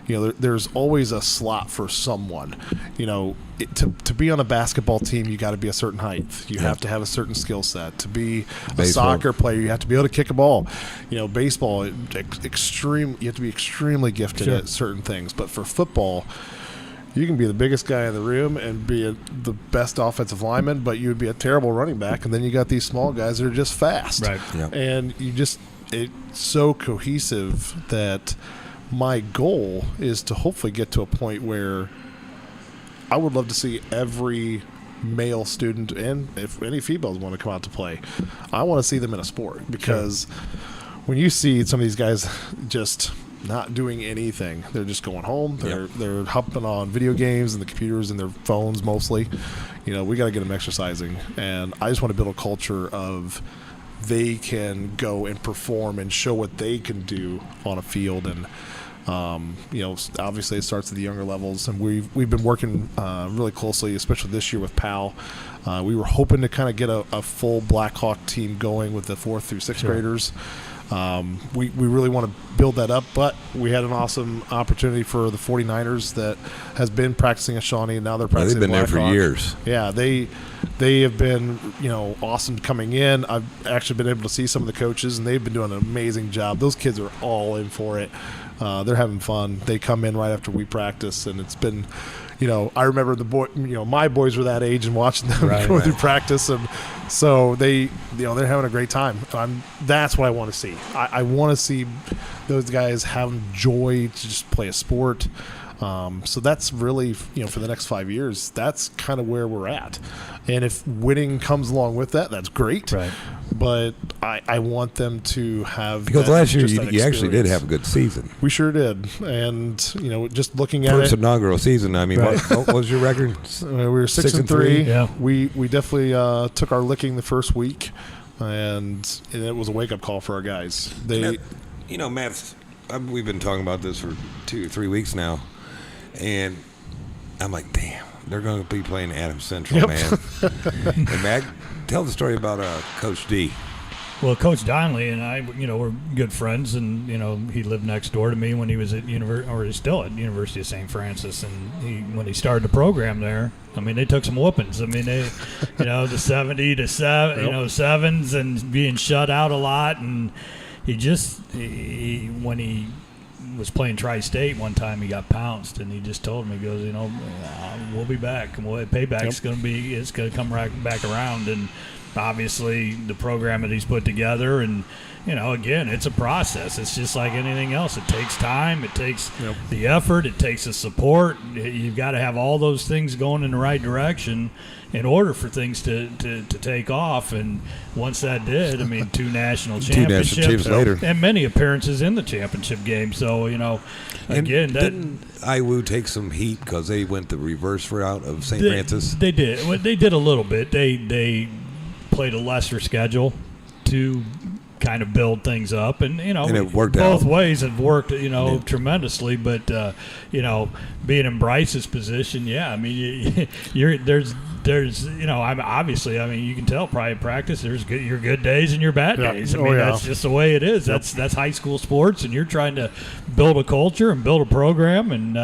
There's always a slot for someone. To be on a basketball team, you got to be a certain height. You have to have a certain skill set. To be a soccer player, you have to be able to kick a ball. Baseball, you have to be extremely gifted at certain things. But for football, you can be the biggest guy in the room and be the best offensive lineman, but you would be a terrible running back. And then you got these small guys that are just fast. Right. Yep. And it's so cohesive that my goal is to hopefully get to a point where I would love to see every male student, and if any females want to come out to play, I want to see them in a sport, because when you see some of these guys just not doing anything, they're just going home, they're hopping on video games and the computers and their phones mostly. We got to get them exercising, and I just want to build a culture of they can go and perform and show what they can do on a field. And obviously it starts at the younger levels, and we've been working really closely, especially this year with PAL. We were hoping to kind of get a full Blackhawk team going with the 4th through 6th graders. We really want to build that up, but we had an awesome opportunity for the 49ers that has been practicing at Shawnee, and now they're practicing they've been there for years. Yeah, they have been awesome coming in. I've actually been able to see some of the coaches, and they've been doing an amazing job. Those kids are all in for it. They're having fun. They come in right after we practice, and it's been, I remember my boys were that age and watching them go through practice, and so they're having a great time. That's what I want to see. I want to see those guys having joy to just play a sport. So that's really, for the next 5 years, that's kind of where we're at. And if winning comes along with that, that's great. Right. But I want them to have, because last year you actually did have a good season. We sure did. And, just looking at first it. inaugural season, what was your record? We were 6-3. Yeah. We definitely took our licking the first week, and it was a wake-up call for our guys. Matt, we've been talking about this for 2-3 weeks now, and I'm like, damn, they're going to be playing Adams Central, man. And Matt, tell the story about Coach D. Well, Coach Donnelly and I, we're good friends, and he lived next door to me when he was at he's still at University of St. Francis, and when he started the program there, they took some whoopings. They, the 70 to 7, sevens, and being shut out a lot, and when he was playing Tri-State one time, he got pounced, and he just told him, he goes, we'll be back, and payback's going to come right back around. And obviously the program that he's put together, and again, it's a process. It's just like anything else. It takes time, it takes the effort, it takes the support. You've got to have all those things going in the right direction, in order for things to take off. And once that did, I mean, 2 national Two national championships championships later. and many appearances in the championship game. So, again, didn't IWU take some heat because they went the reverse route of St. Francis? They did. Well, they did a little bit. They played a lesser schedule to kind of build things up, and it worked both out. ways have worked tremendously. But being in Brice's position, I mean, there's I'm obviously, I mean, you can tell probably in practice there's your good days and your bad days. I mean, that's just the way it is. That's high school sports, and you're trying to build a culture and build a program, and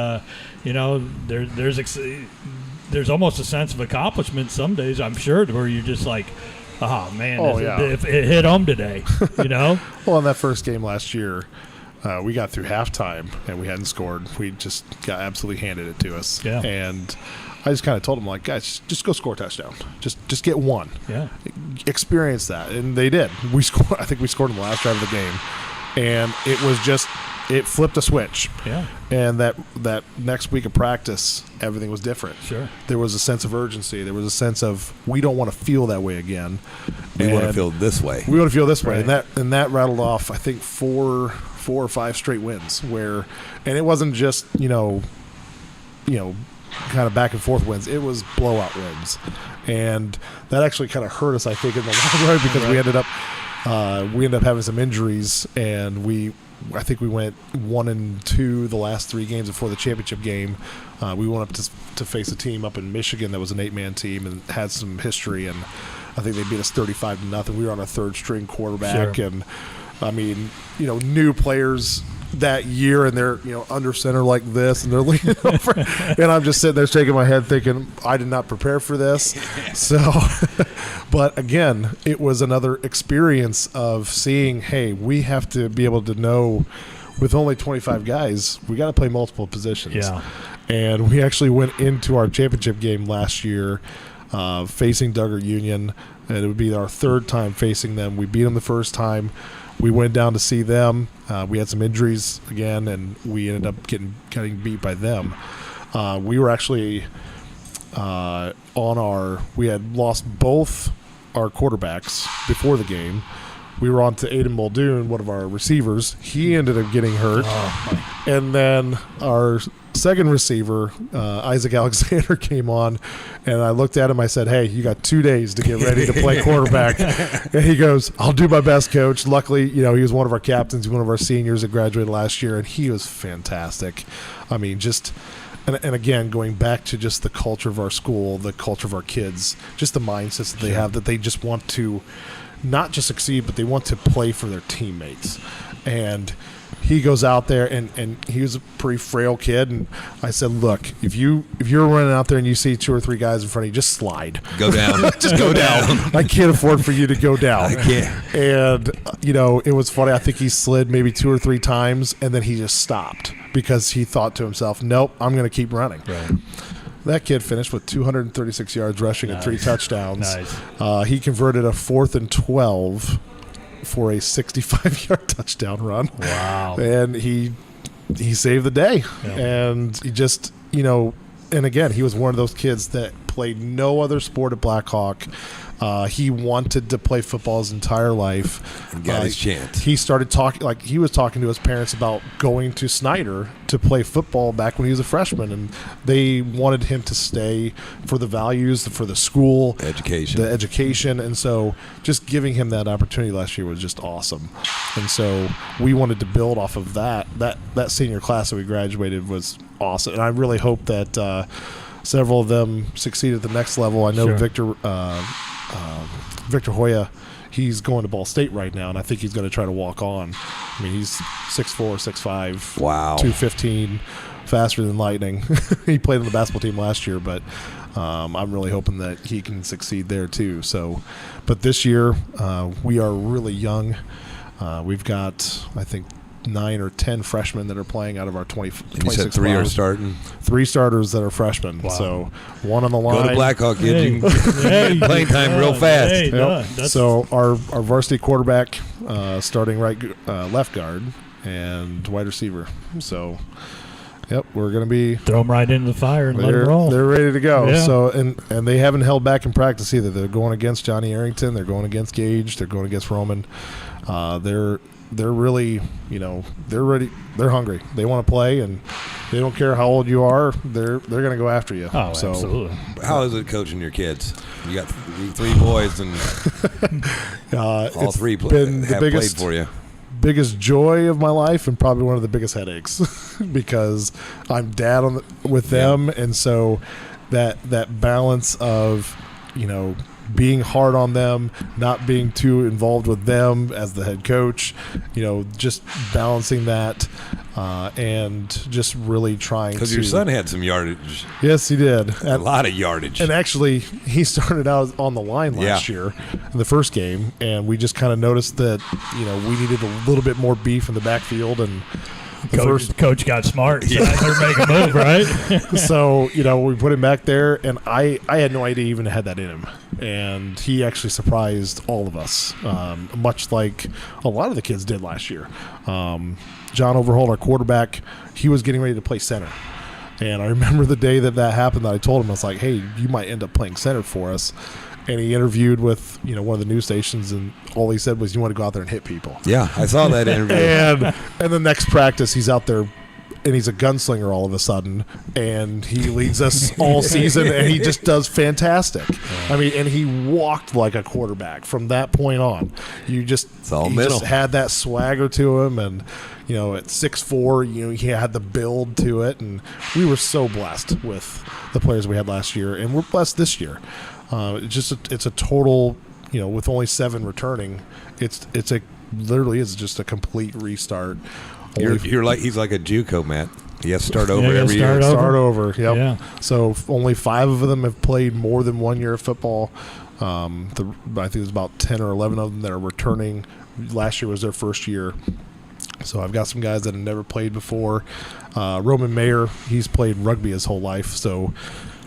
there's almost a sense of accomplishment some days, I'm sure, where you're just like, oh man, if it hit home today, Well, in that first game last year, we got through halftime and we hadn't scored. We just got absolutely handed it to us. Yeah. And I just kind of told them, like, guys, just go score a touchdown. Just get one. Yeah. Experience that. And they did. We scored. I think we scored in the last drive of the game. And it was just – it flipped a switch. Yeah. And that next week of practice, everything was different. Sure. There was a sense of urgency. There was a sense of we don't want to feel that way again. We want to feel this way. We want to feel this way. Right. And that rattled off, I think, four or five straight wins and it wasn't just, kind of back and forth wins. It was blowout wins. And that actually kind of hurt us, I think, in the long run because we ended up having some injuries, and I think we went 1-2 the last 3 games before the championship game. We went up to face a team up in Michigan that was an 8-man team and had some history, and I think they beat us 35-0. We were on a 3rd-string quarterback, Sure. and I mean, new players that year, and they're under center like this, and they're leaning over, and I'm just sitting there shaking my head, thinking I did not prepare for this. So, but again, it was another experience of seeing, hey, we have to be able to know, with only 25 guys, we got to play multiple positions. Yeah. And we actually went into our championship game last year facing Duggar Union, and it would be our 3rd time facing them. We beat them the first time. We went down to see them. We had some injuries again, and we ended up getting beat by them. We were actually we had lost both our quarterbacks before the game. We were on to Aiden Muldoon, one of our receivers. He ended up getting hurt. And then our second receiver, Isaac Alexander, came on, and I looked at him. I said, hey, you got 2 days to get ready to play quarterback. And he goes, I'll do my best, Coach. Luckily, he was one of our captains, one of our seniors that graduated last year, and he was fantastic. I mean, and again, going back to just the culture of our school, the culture of our kids, just the mindsets that they have, that they just want to not just succeed, but they want to play for their teammates. And he goes out there, and he was a pretty frail kid, and I said, look, if you're running out there and you see 2 or 3 guys in front of you, just slide. Go down. Just go down. I can't afford for you to go down. I can't. And, it was funny. I think he slid maybe 2 or 3 times, and then he just stopped because he thought to himself, nope, I'm going to keep running. Right. That kid finished with 236 yards rushing and 3 touchdowns. Nice. He converted a 4th and 12 for a 65-yard touchdown run. Wow. And he saved the day. Yeah. And he just, and again, he was one of those kids that played no other sport at Blackhawk. He wanted to play football his entire life. And got his chance. He started talking, he was talking to his parents about going to Snyder to play football back when he was a freshman, and they wanted him to stay for the values, for the school, the education, and so just giving him that opportunity last year was just awesome. And so we wanted to build off of that. That senior class that we graduated was awesome, and I really hope that several of them succeed at the next level. I know Sure. Victor Hoya, he's going to Ball State right now, and I think he's going to try to walk on. I mean, he's 6'4", 6'5", Wow. 215, faster than lightning. He played on the basketball team last year, but I'm really hoping that he can succeed there too. So, but this year we are really young. We've got, I think, 9 or 10 freshmen that are playing out of our 26. And you said 3 are starting? 3 starters that are freshmen. Wow. So 1 on the line. Go to Blackhawk, kid. Hey. You can get playing time real fast. Hey, no, So our varsity quarterback starting left guard and wide receiver. So Yep, we're going to be throw them right into the fire and let them roll. They're ready to go. Yeah. So and they haven't held back in practice either. They're going against Johnny Arrington. They're going against Gage. They're going against Roman. They're really, they're ready. They're hungry. They want to play, and they don't care how old you are. They're going to go after you. Oh, so, absolutely. How is it coaching your kids? You got three boys, and all three have played for you. Biggest joy of my life, and probably one of the biggest headaches, because I'm dad with them, and so that balance of being hard on them, not being too involved with them as the head coach, just balancing that, and just really trying to. Because your son had some yardage. Yes, he did. A lot of yardage. And actually, he started out on the line last year in the first game, and we just kind of noticed that, we needed a little bit more beef in the backfield, and Coach got smart. So they're making a move, right? So, we put him back there, and I had no idea he even had that in him. And he actually surprised all of us, much like a lot of the kids did last year. John Overholt, our quarterback, he was getting ready to play center. And I remember the day that happened that I told him, I was like, hey, you might end up playing center for us. And he interviewed with, one of the news stations, and all he said was, you want to go out there and hit people. Yeah, I saw that interview. And the next practice, he's out there, and he's a gunslinger all of a sudden, and he leads us all season, and he just does fantastic. I mean, and he walked like a quarterback from that point on. It's all mental. Just had that swagger to him, and at 6'4", he had the build to it, and we were so blessed with the players we had last year, and we're blessed this year. It's a total, with only 7 returning, it's literally is just a complete restart. He's like a JUCO, Matt. He has to start over every year. Start over. Yep. Yeah. So only 5 of them have played more than 1 year of football. I think there's about 10 or 11 of them that are returning. Last year was their first year. So I've got some guys that have never played before. Roman Mayer, he's played rugby his whole life, so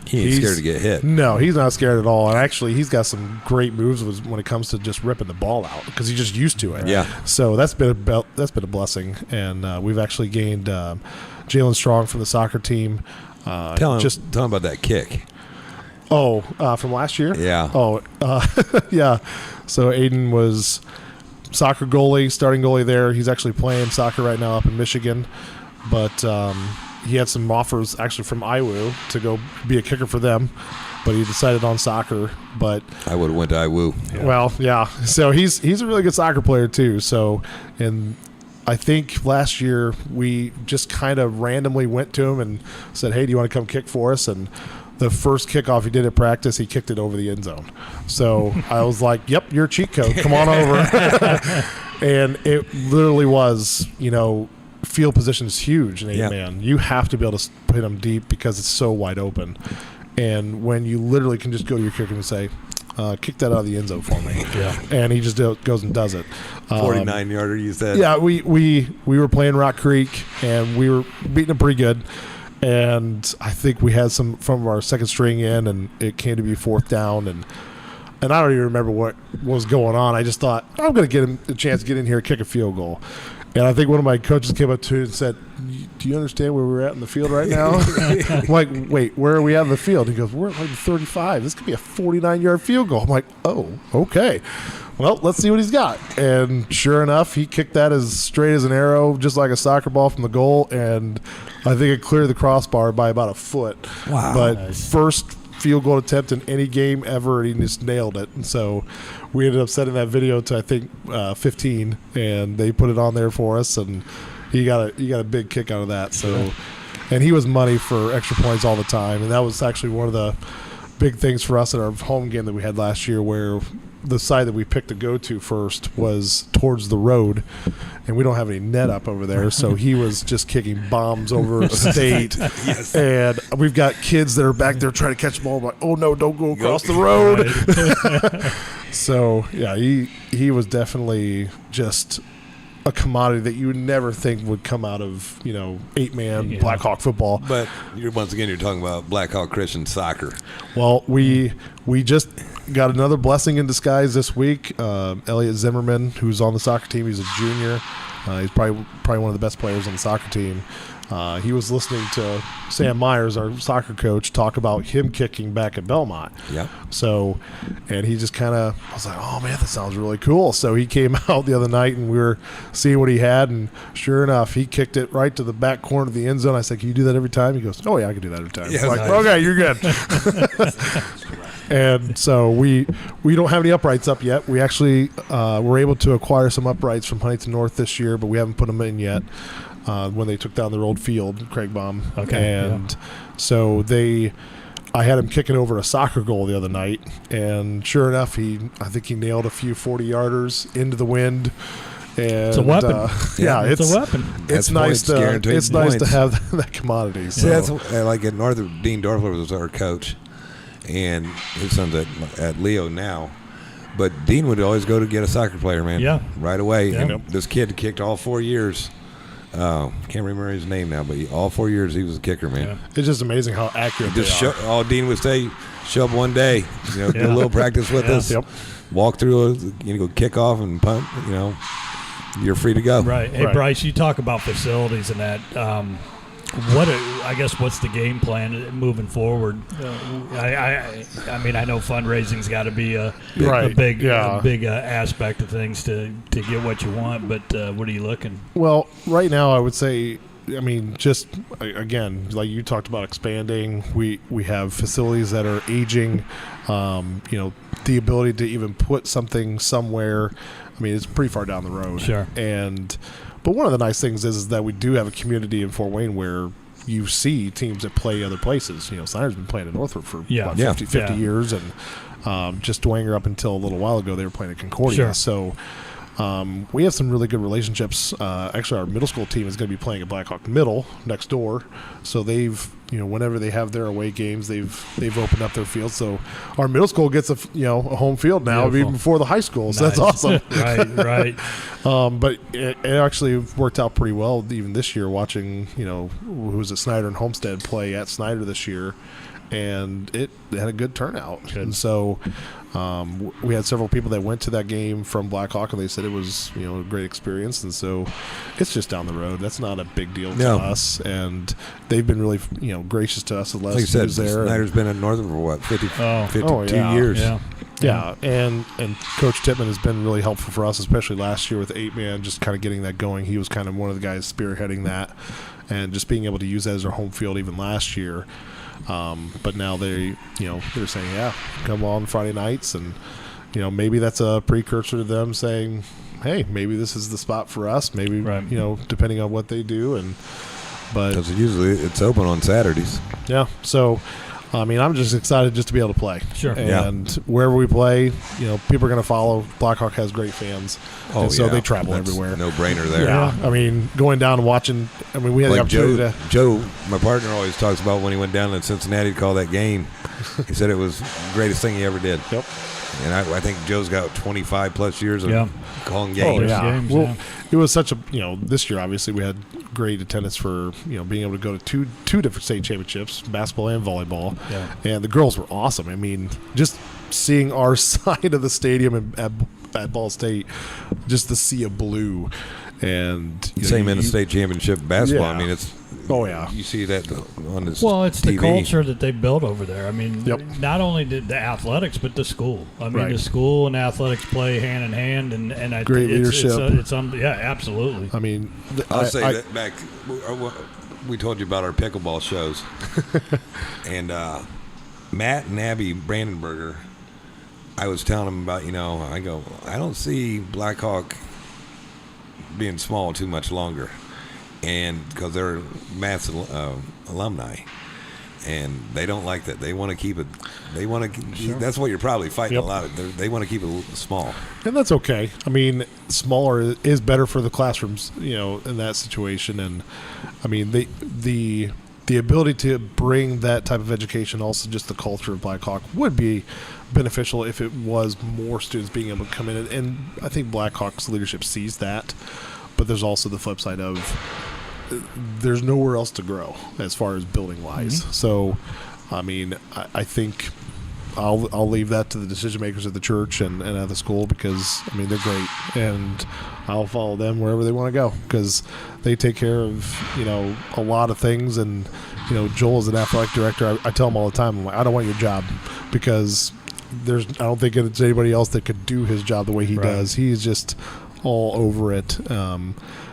he ain't scared to get hit. No, he's not scared at all. And actually, he's got some great moves when it comes to just ripping the ball out, because he's just used to it. Yeah. So that's been a blessing. And we've actually gained Jalen Strong from the soccer team. Tell him about that kick. Oh, from last year? Yeah. Oh, yeah. So Aiden was soccer goalie, starting goalie there. He's actually playing soccer right now up in Michigan. But he had some offers actually from IWU to go be a kicker for them, but he decided on soccer. But I would have went to IWU. Yeah. Well, yeah. So he's a really good soccer player too. So, and I think last year we just kind of randomly went to him and said, "Hey, do you want to come kick for us?" And the first kickoff he did at practice, he kicked it over the end zone. So I was like, "Yep, you're a cheat code. Come on over." And it literally was, field position is huge in 8-man. You have to be able to hit them deep because it's so wide open. And when you literally can just go to your kicker and say, kick that out of the end zone for me. Yeah. And he just goes and does it. 49-yarder, you said? Yeah, we were playing Rock Creek, and we were beating them pretty good. And I think we had some from our second string in, and it came to be 4th down, and I don't even remember what was going on. I just thought, I'm going to get him a chance to get in here and kick a field goal. And I think one of my coaches came up to me and said, "Do you understand where we're at in the field right now?" I'm like, "Wait, where are we at in the field?" He goes, "We're at like 35. This could be a 49-yard field goal." I'm like, "Oh, okay. Well, let's see what he's got." And sure enough, he kicked that as straight as an arrow, just like a soccer ball from the goal. And I think it cleared the crossbar by about a foot. Wow. But nice. First field goal attempt in any game ever, and he just nailed it. And so we ended up sending that video to, I think, 15, and they put it on there for us, and he got a big kick out of that. So, and he was money for extra points all the time, and that was actually one of the big things for us at our home game that we had last year, where the side that we picked to go to first was towards the road, and we don't have any net up over there, so he was just kicking bombs over state. Yes. And we've got kids that are back there trying to catch the ball. I'm like, "Oh no, don't go across the road." Right. So yeah, he was definitely just a commodity that you would never think would come out of 8-man Blackhawk football. But once again, you're talking about Blackhawk Christian soccer. Well, we just got another blessing in disguise this week. Elliot Zimmerman, who's on the soccer team, he's a junior. He's probably one of the best players on the soccer team. he was listening to Sam Myers, our soccer coach, talk about him kicking back at Belmont. Yeah. So, and he just kind of was like, oh, man, that sounds really cool. So he came out the other night, and we were seeing what he had, and sure enough, he kicked it right to the back corner of the end zone. I said, can you do that every time? He goes, oh, yeah, I can do that every time. Yeah, I'm like, nice. okay, you're good. And so we don't have any uprights up yet. We actually were able to acquire some uprights from Huntington North this year, but we haven't put them in yet. When they took down their old field, Craig Baum. Okay, And so I had him kicking over a soccer goal the other night, and sure enough, I think he nailed a few 40-yarders into the wind. And, It's a weapon. It's a weapon. It's That's nice points, guaranteed it's nice to points. have that commodity. So. See, that's like at Northern, Dean Dorfler was our coach, and his son's at Leo now. But Dean would always go to get a soccer player, man. Yeah. Right away. Yeah. And this kid kicked all 4 years. Can't remember his name now, but all 4 years he was a kicker, man. Yeah. It's just amazing how accurate Just they are. all Dean would say, show up one day, do a little practice with Yeah. us, Yep. walk through, go kick off and punt, you're free to go. Right. Hey, Right. Brice, you talk about facilities and that. What's the game plan moving forward? I mean, I know fundraising's got to be a Right. big Yeah. aspect of things to get what you want. But what are you looking? Well, right now I would say, I mean, just again, like you talked about expanding. We have facilities that are aging. The ability to even put something somewhere. I mean, it's pretty far down the road. Sure. But one of the nice things is that we do have a community in Fort Wayne where you see teams that play other places. Snyder's been playing in Northrop for about 50 years, and just Dwanger up until a little while ago, they were playing at Concordia. Sure. So we have some really good relationships. Actually, our middle school team is going to be playing at Blackhawk Middle next door. So they've, whenever they have their away games, they've opened up their field. So our middle school gets a home field now, Beautiful. even before the high school. So Nice. that's awesome. Right. But it actually worked out pretty well even this year, watching, who was at Snyder and Homestead play at Snyder this year. And it had a good turnout. Good. And so we had several people that went to that game from Blackhawk, and they said it was a great experience. And so it's just down the road. That's not a big deal to us. And they've been really gracious to us. Like you said, Snyder's been at Northern for what, 52 yeah. years. Yeah, and Coach Tippmann has been really helpful for us, especially last year with 8-man, just kind of getting that going. He was kind of one of the guys spearheading that, and just being able to use that as our home field even last year. But now they're saying, yeah, come on Friday nights, and maybe that's a precursor to them saying, hey, maybe this is the spot for us. Maybe depending on what they do, but Because usually it's open on Saturdays. yeah, so. I mean, I'm just excited just to be able to play. Sure. And wherever we play, people are going to follow. Blackhawk has great fans. And so they travel That's everywhere. No brainer there. Yeah. I mean, going down and watching. I mean, we had the Like opportunity Joe, my partner, always talks about when he went down to Cincinnati to call that game. He said it was the greatest thing he ever did. Yep. And I think Joe's got 25 plus years of calling Oh, games. yeah. games, Well, yeah. it was such a, this year, obviously, we had great attendance for, being able to go to two different state championships, basketball and volleyball. Yeah. And the girls were awesome. I mean, just seeing our side of the stadium at Ball State, just the sea of blue. And Same in the state championship basketball. Yeah. I mean, it's. Oh, yeah. You see that on this. Well, it's TV. the culture that they built over there. I mean, Yep. not only the athletics, but the school. I mean, Right. the school and athletics play hand in hand, and I Great think leadership. It's absolutely. I mean, I'll say that back. We told you about our pickleball shows, and Matt and Abby Brandenberger. I was telling them about. I don't see Blackhawk being small too much longer, and because they're Matt's alumni, and they don't like that. They want to keep it. They want to. That's what you're probably fighting Yep. a lot of. They want to keep it small. and that's okay. I mean, smaller is better for the classrooms, in that situation. And I mean, the ability to bring that type of education, also just the culture of Blackhawk, would be beneficial if it was more students being able to come in. And I think Blackhawk's leadership sees that. But there's also the flip side of there's nowhere else to grow as far as building wise. So, I mean, I think I'll leave that to the decision makers at the church and at the school, because I mean they're great, and I'll follow them wherever they want to go, because they take care of a lot of things. And Joel is an athletic director. I tell him all the time, I'm like, I don't want your job, because I don't think it's anybody else that could do his job the way he does. He's just all over it.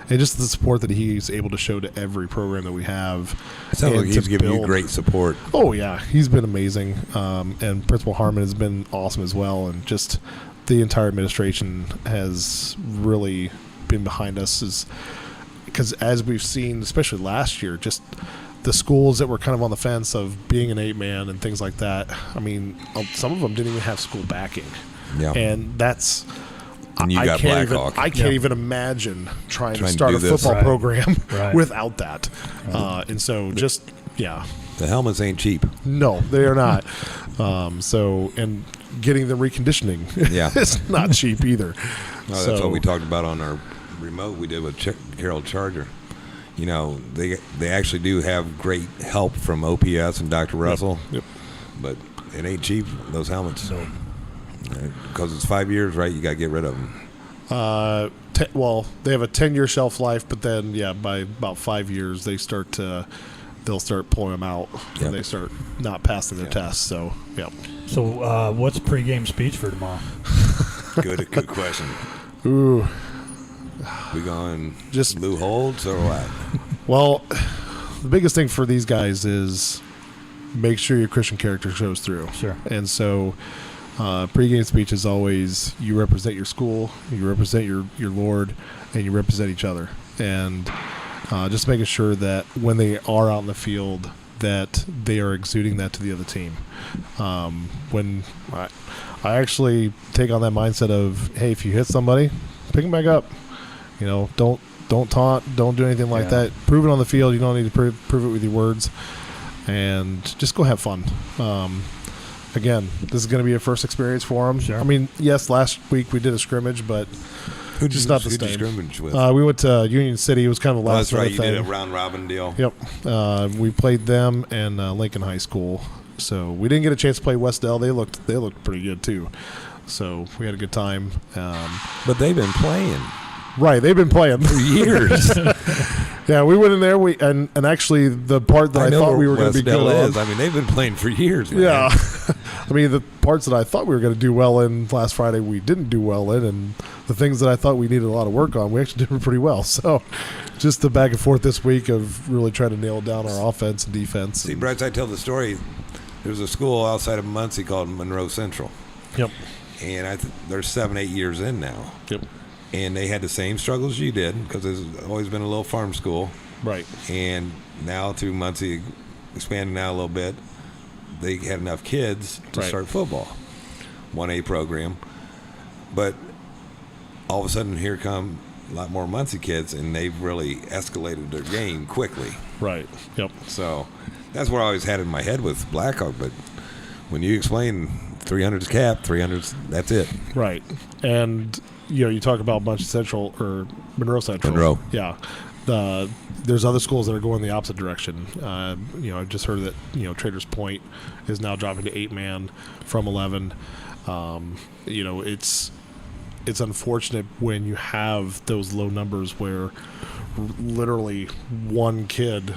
And just the support that he's able to show to every program that we have. It sounds like he's giving you great support. Oh, yeah. He's been amazing. And Principal Harmon has been awesome as well. And just the entire administration has really been behind us. Because as we've seen, especially last year, just the schools that were kind of on the fence of being an 8-man and things like that, I mean, some of them didn't even have school backing. Yeah. And that's... And you got Blackhawks. I can't even imagine trying to start a football program without that. And so the helmets ain't cheap. No, they are not. And getting them reconditioning, it's not cheap either. No, that's what we talked about on our remote we did with Carroll Charger. They actually do have great help from OPS and Dr. Russell. Yep. But it ain't cheap, those helmets. No. Because it's 5 years, right? You got to get rid of them. They have a 10-year shelf life, but then by about 5 years they'll start pulling them out when they start not passing their tests. So So what's pregame speech for tomorrow? Good question. Ooh, we going just Lou Holtz or what? Well, the biggest thing for these guys is make sure your Christian character shows through. Sure. And so. Pre-game speech is always you represent your school, you represent your Lord, and you represent each other. And just making sure that when they are out in the field that they are exuding that to the other team. When I actually take on that mindset of, hey, if you hit somebody, pick them back up. Don't taunt, don't do anything like that. Prove it on the field. You don't need to prove it with your words. And just go have fun. Again, this is going to be a first experience for them. Sure. I mean, yes, last week we did a scrimmage, but just not the same. Scrimmage with? We went to Union City. It was kind of a last minute thing. You did a round-robin deal. Yep. We played them and Lincoln High School. So we didn't get a chance to play Westdale. They looked pretty good, too. So we had a good time. But they've been playing. Right, they've been playing for years. Yeah, we went in there. And actually, the part that I thought we were going to be good on. I mean, they've been playing for years. Man. Yeah, I mean, the parts that I thought we were going to do well in last Friday, we didn't do well in, and the things that I thought we needed a lot of work on, we actually did pretty well. So, just the back and forth this week of really trying to nail down our offense and defense. See, Brice, I tell the story. There's a school outside of Muncie called Monroe Central. Yep. And they're 7-8 years in now. Yep. And they had the same struggles you did because there's always been a little farm school. Right. And now through Muncie expanding out a little bit, they had enough kids to start football. 1A program. But all of a sudden here come a lot more Muncie kids, and they've really escalated their game quickly. Right. Yep. So that's what I always had in my head with Blackhawk. But when you explain 300's cap, 300's, that's it. Right. And you talk about Muncie Central or Monroe Central. Monroe. Yeah. There's other schools that are going the opposite direction. I've just heard that, Traders Point is now dropping to 8-man from 11. It's unfortunate when you have those low numbers where literally one kid,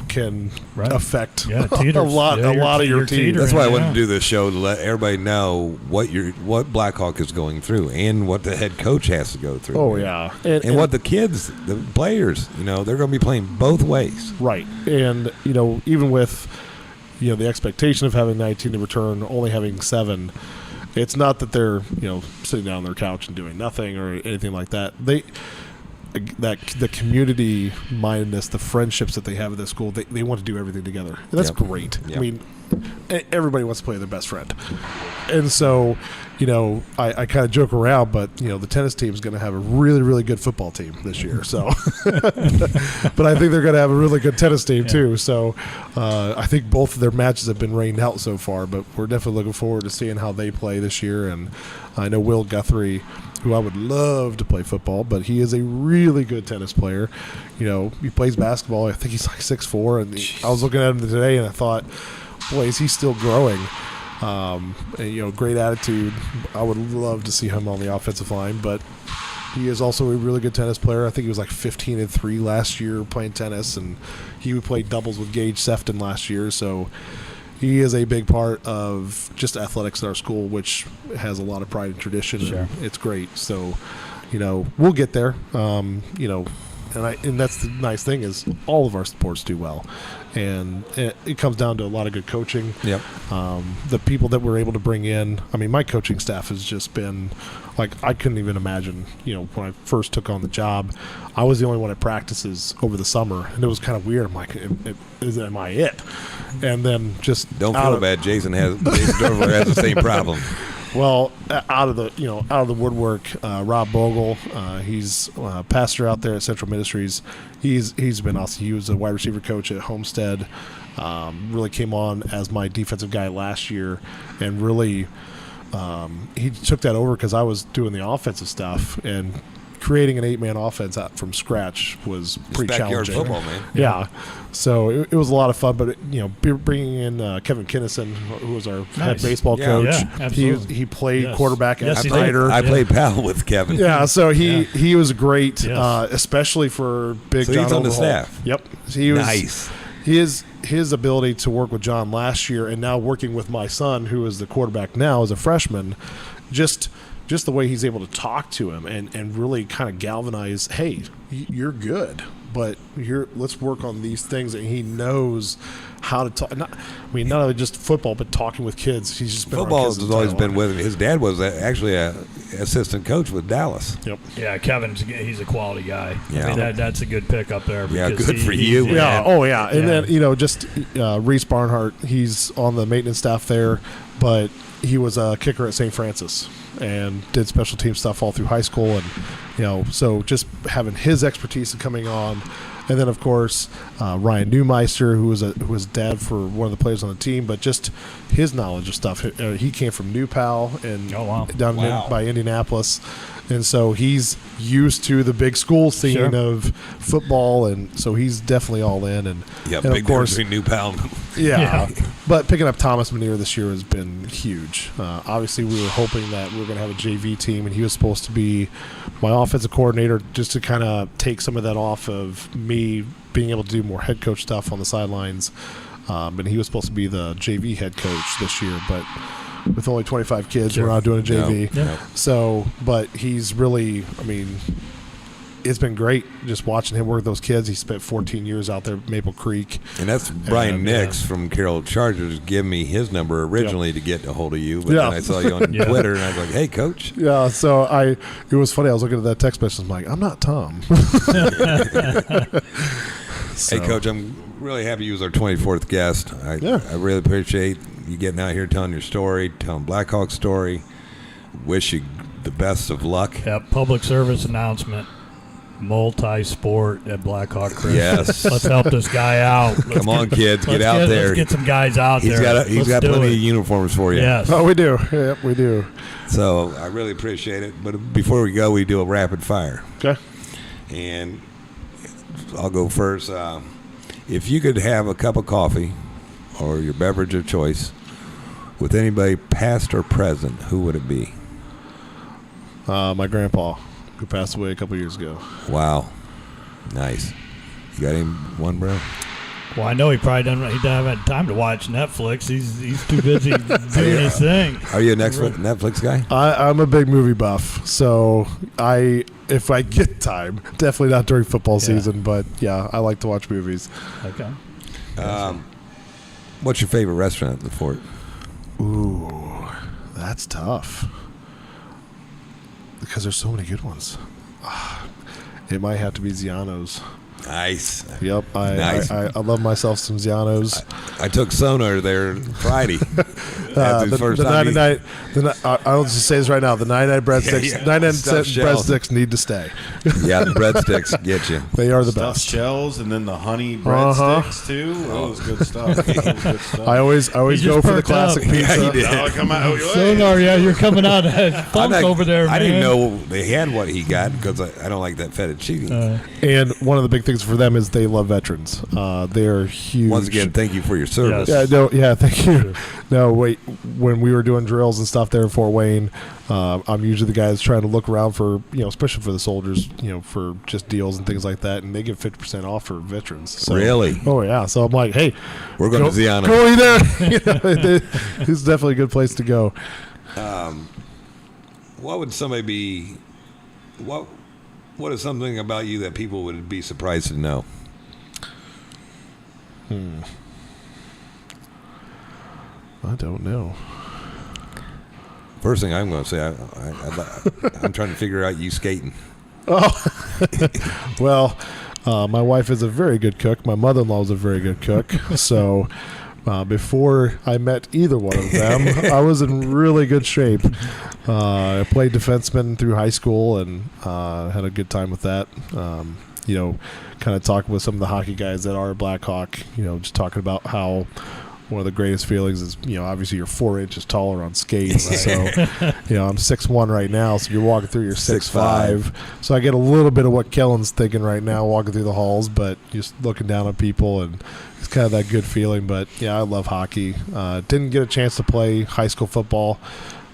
can affect a lot of your team. That's why I wanted to do this show, to let everybody know what Blackhawk is going through and what the head coach has to go through. Oh, yeah. And what the kids, the players, they're going to be playing both ways. Right. And, even with, the expectation of having 19 to return, only having 7, it's not that they're, sitting down on their couch and doing nothing or anything like that. The community mindedness, the friendships that they have at this school, they want to do everything together. And that's great. Yep. I mean, everybody wants to play with their best friend. And so, I kind of joke around, but, the tennis team is going to have a really, really good football team this year. So, but I think they're going to have a really good tennis team too. So, I think both of their matches have been rained out so far, but we're definitely looking forward to seeing how they play this year. And I know Will Guthrie, who I would love to play football, but he is a really good tennis player. He plays basketball. I think he's like 6'4", and I was looking at him today, and I thought, boy, is he still growing. And, great attitude. I would love to see him on the offensive line, but he is also a really good tennis player. I think he was like 15-3 last year playing tennis, and he played doubles with Gage Sefton last year. So he is a big part of just athletics at our school, which has a lot of pride and tradition. Sure. And it's great. So, we'll get there. And that's the nice thing is all of our sports do well, and it comes down to a lot of good coaching. Yep. The people that we're able to bring in. I mean, my coaching staff has just been like I couldn't even imagine. When I first took on the job, I was the only one at practices over the summer, and it was kind of weird. I'm like, am I it? And then just Don't feel bad. Jason Dorvler has the same problem. Well, out of the woodwork, Rob Bogle, he's a pastor out there at Central Ministries. He's been awesome. He was a wide receiver coach at Homestead. Really came on as my defensive guy last year, and really he took that over because I was doing the offensive stuff, and creating an 8-man offense out from scratch was pretty backyard challenging. football, man. Yeah. So it was a lot of fun, but bringing in Kevin Kinnison, who was our head baseball coach. Yeah, absolutely. He played Yes. quarterback at Yes, he did. Snyder. I played pal with Kevin. Yeah, so he was great, Yes. especially for Big So John. he's on the Overhaul. staff. Yep. He was Nice. his ability to work with John last year, and now working with my son, who is the quarterback now as a freshman, just the way he's able to talk to him and really kind of galvanize, hey, you're good, but let's work on these things. And he knows how to talk. Not only just football, but talking with kids. He's just been around Football kids has his always entire been life. with him. His dad was actually a assistant coach with Dallas. Yep. Yeah, he's a quality guy. Yeah. I mean, that's a good pickup there. Yeah, because good for you. Yeah. Oh, yeah. And Yeah. then just Reese Barnhart. He's on the maintenance staff there, but he was a kicker at St. Francis and did special team stuff all through high school, and so just having his expertise and coming on, and then of course Ryan Neumeister, who was dad for one of the players on the team, but just his knowledge of stuff. He came from New Pal and down by Indianapolis. And so he's used to the big school scene Sure. of football, and so he's definitely all in. And Yeah, and big of course, New Pal. yeah. But picking up Thomas Manier this year has been huge. Obviously, we were hoping that we were going to have a JV team, and he was supposed to be my offensive coordinator just to kind of take some of that off of me being able to do more head coach stuff on the sidelines. And he was supposed to be the JV head coach this year, but with only 25 kids, we're not doing a JV. No. So, but he's really, it's been great just watching him work with those kids. He spent 14 years out there at Maple Creek. And that's Brian Nix from Carroll Chargers gave me his number originally to get a hold of you. But then I saw you on Twitter, and I was like, hey, Coach. Yeah, so it was funny. I was looking at that text message. I'm like, I'm not Tom. Hey, Coach, I'm really happy you was our 24th guest. I really appreciate you getting out here telling your story, telling Blackhawks story. Wish you the best of luck. Yep, public service announcement. Multi-sport at Blackhawk Christian. Yes. Let's help this guy out. Come on, kids, get out there. Let's get some guys out there. He's got plenty of uniforms for you. Yes. Oh, we do. Yep, we do. So I really appreciate it. But before we go, we do a rapid fire. Okay. And I'll go first. If you could have a cup of coffee or your beverage of choice with anybody past or present, who would it be? My grandpa, who passed away a couple years ago. Wow. Nice. You got him one, bro? Well, I know he doesn't have time to watch Netflix. He's too busy doing his thing. Are you a Netflix guy? I'm a big movie buff, so if I get time, definitely not during football season, but yeah, I like to watch movies. Okay. What's your favorite restaurant in the Fort? Ooh, that's tough because there's so many good ones. It might have to be Ziano's. Nice. Yep, Nice. I love myself some Ziano's. I took Sonar there Friday. The 99. I'll just say this right now: the 99 breadsticks, 99-cent breadsticks need to stay. Yeah, the breadsticks get you. They are the Stuffed best. shells and then the honey breadsticks too. That was good stuff. That was good stuff. I always go for the perked classic up. pizza. Yeah, he did. Now I come out. Sonar, yeah, you're coming out funk over there, man. I didn't know they had what he got because I don't like that fettuccine. And one of the big things things for them is they love veterans. They're huge. Once again, thank you for your service. Thank you. No, wait. When we were doing drills and stuff there in Fort Wayne, I'm usually the guys trying to look around for, especially for the soldiers, for just deals and things like that, and they give 50% off for veterans. So, really? Oh yeah. So I'm like, hey, we're going to Ziana. Go there. It's definitely a good place to go. What would somebody be? What is something about you that people would be surprised to know? I don't know. First thing I'm going to say, I'm trying to figure out you skating. Oh, well, my wife is a very good cook. My mother-in-law is a very good cook. So before I met either one of them, I was in really good shape. I played defenseman through high school and had a good time with that. Kind of talking with some of the hockey guys that are Blackhawk, just talking about how one of the greatest feelings is, obviously you're 4 inches taller on skates. Right. So, I'm 6'1" right now, so you're walking through, you're 6'5". So I get a little bit of what Kellen's thinking right now walking through the halls, but just looking down at people, and it's kind of that good feeling. But, yeah, I love hockey. Didn't get a chance to play high school football.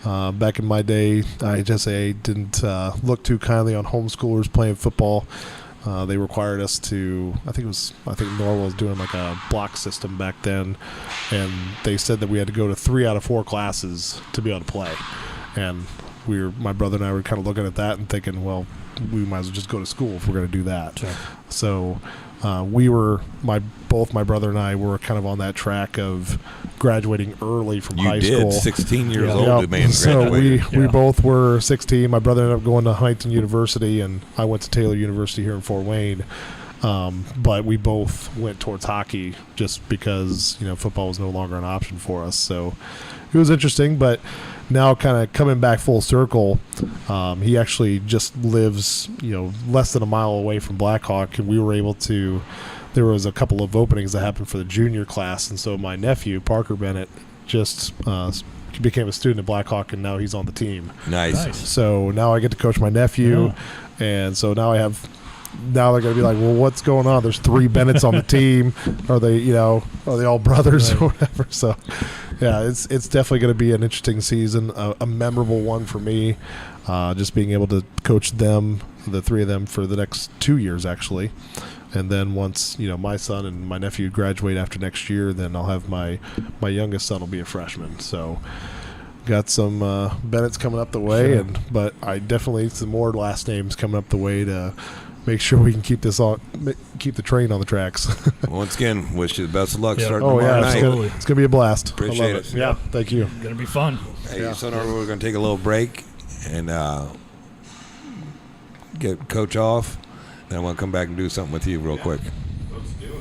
Back in my day, IHSA didn't look too kindly on homeschoolers playing football. They required us to, I think Norwell was doing like a block system back then, and they said that we had to go to 3 out of 4 classes to be able to play. And my brother and I were kind of looking at that and thinking, well, we might as well just go to school if we're going to do that. Sure. So both my brother and I were kind of on that track of graduating early from high school. You did, 16 years old, man. So we both were 16. My brother ended up going to Huntington University, and I went to Taylor University here in Fort Wayne. But we both went towards hockey just because, football was no longer an option for us. So it was interesting, but now kind of coming back full circle, he actually just lives, less than a mile away from Blackhawk, and we were able to. There was a couple of openings that happened for the junior class, and so my nephew, Parker Bennett, just became a student at Blackhawk, and now he's on the team. Nice. So now I get to coach my nephew, and so now they're going to be like, well, what's going on? There's 3 Bennetts on the team. Are they all brothers or whatever? So, yeah, it's definitely going to be an interesting season, a memorable one for me, just being able to coach them, the 3 of them, for the next 2 years, actually. And then once, my son and my nephew graduate after next year, then I'll have my youngest son will be a freshman. So got some Bennett's coming up the way, Sure. but I definitely some more last names coming up the way to make sure we can keep the train on the tracks. Once again, wish you the best of luck Yep. starting tomorrow night. It's gonna be a blast. Appreciate I love it. Yeah, thank you. Going to be fun. Hey, so now we're going to take a little break and get Coach off. Then I want to come back and do something with you real quick. Let's do it.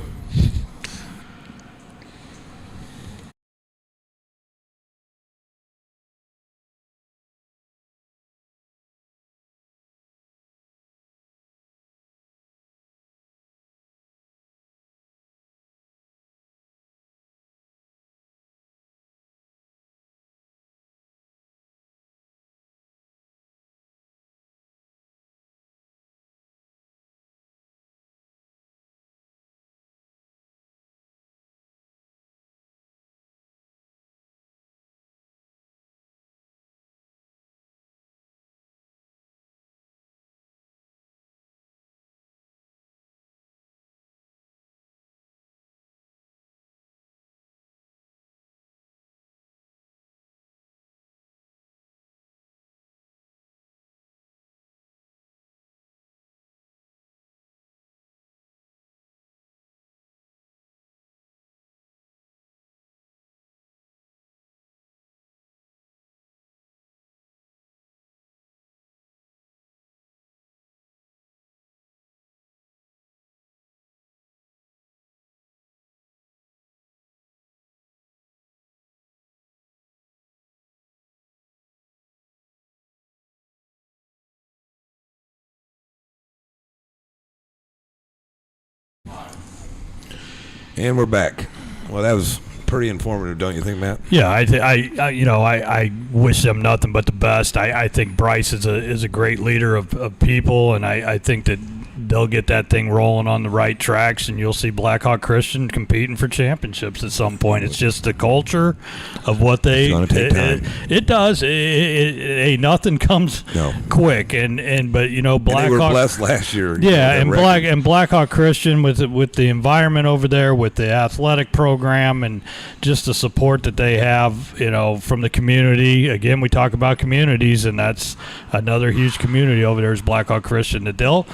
And we're back. Well, that was pretty informative, don't you think, Matt? Yeah, I wish them nothing but the best. I think Brice is a great leader of people, and I think that they'll get that thing rolling on the right tracks, and you'll see Blackhawk Christian competing for championships at some point. It's just the culture of what they. It's going to take time. It does. Nothing comes quick, but you know, Blackhawk. And they were blessed last year. Yeah, and Blackhawk Christian with the environment over there, with the athletic program, and just the support that they have, you know, from the community. Again, we talk about communities, and that's another huge community over there is Blackhawk Christian. That they'll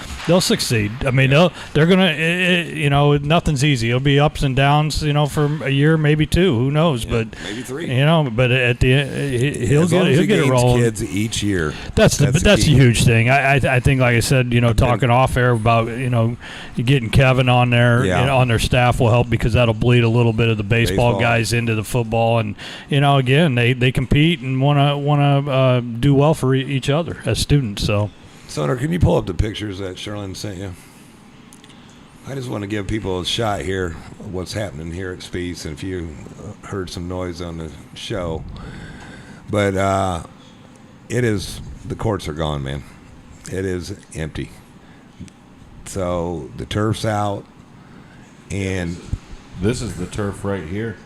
succeed. I mean, they're gonna, you know, nothing's easy. It'll be ups and downs, you know, for a year, maybe two. Who knows? But maybe 3. You know, but at the end, he'll get it rolling. Kids each year. That's a huge thing. I think, like I said, you know, talking off air about, you know, getting Kevin on there, you know, on their staff will help, because that'll bleed a little bit of the baseball guys into the football, and you know, again, they compete and want to do well for each other as students. So, Sonar, can you pull up the pictures that Sherlyn sent you? I just want to give people a shot here of what's happening here at Speeds, and if you heard some noise on the show, but the courts are gone, man. It is empty. So the turf's out, and this is the turf right here.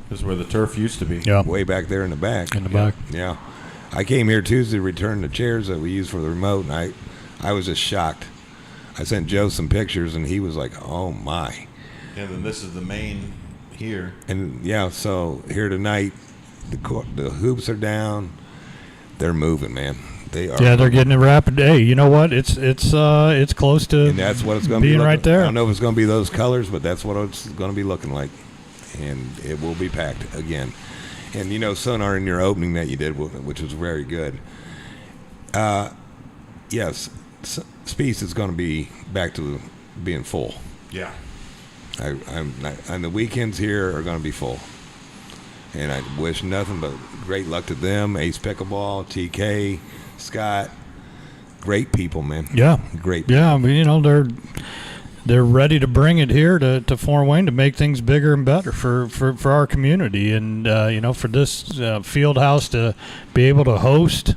This is where the turf used to be. Yeah, way back there in the back. Back. Yeah. I came here Tuesday to return the chairs that we used for the remote, and I was just shocked. I sent Joe some pictures, and he was like, "Oh my!" And then this is the main here. And yeah, so here tonight, the hoops are down. They're moving, man. They are. Yeah, they're getting it rapid. Hey, you know what? It's close to. And that's what it's going to be being right there. I don't know if it's going to be those colors, but that's what it's going to be looking like, and it will be packed again. And you know, Sonar, in your opening that you did, which was very good. Yes, Speeds is going to be back to being full. Yeah. And the weekends here are going to be full. And I wish nothing but great luck to them. Ace Pickleball, TK, Scott, great people, man. Yeah, great people. Yeah, I mean, you know, they're ready to bring it here to Fort Wayne to make things bigger and better for our community, and you know, for this field house to be able to host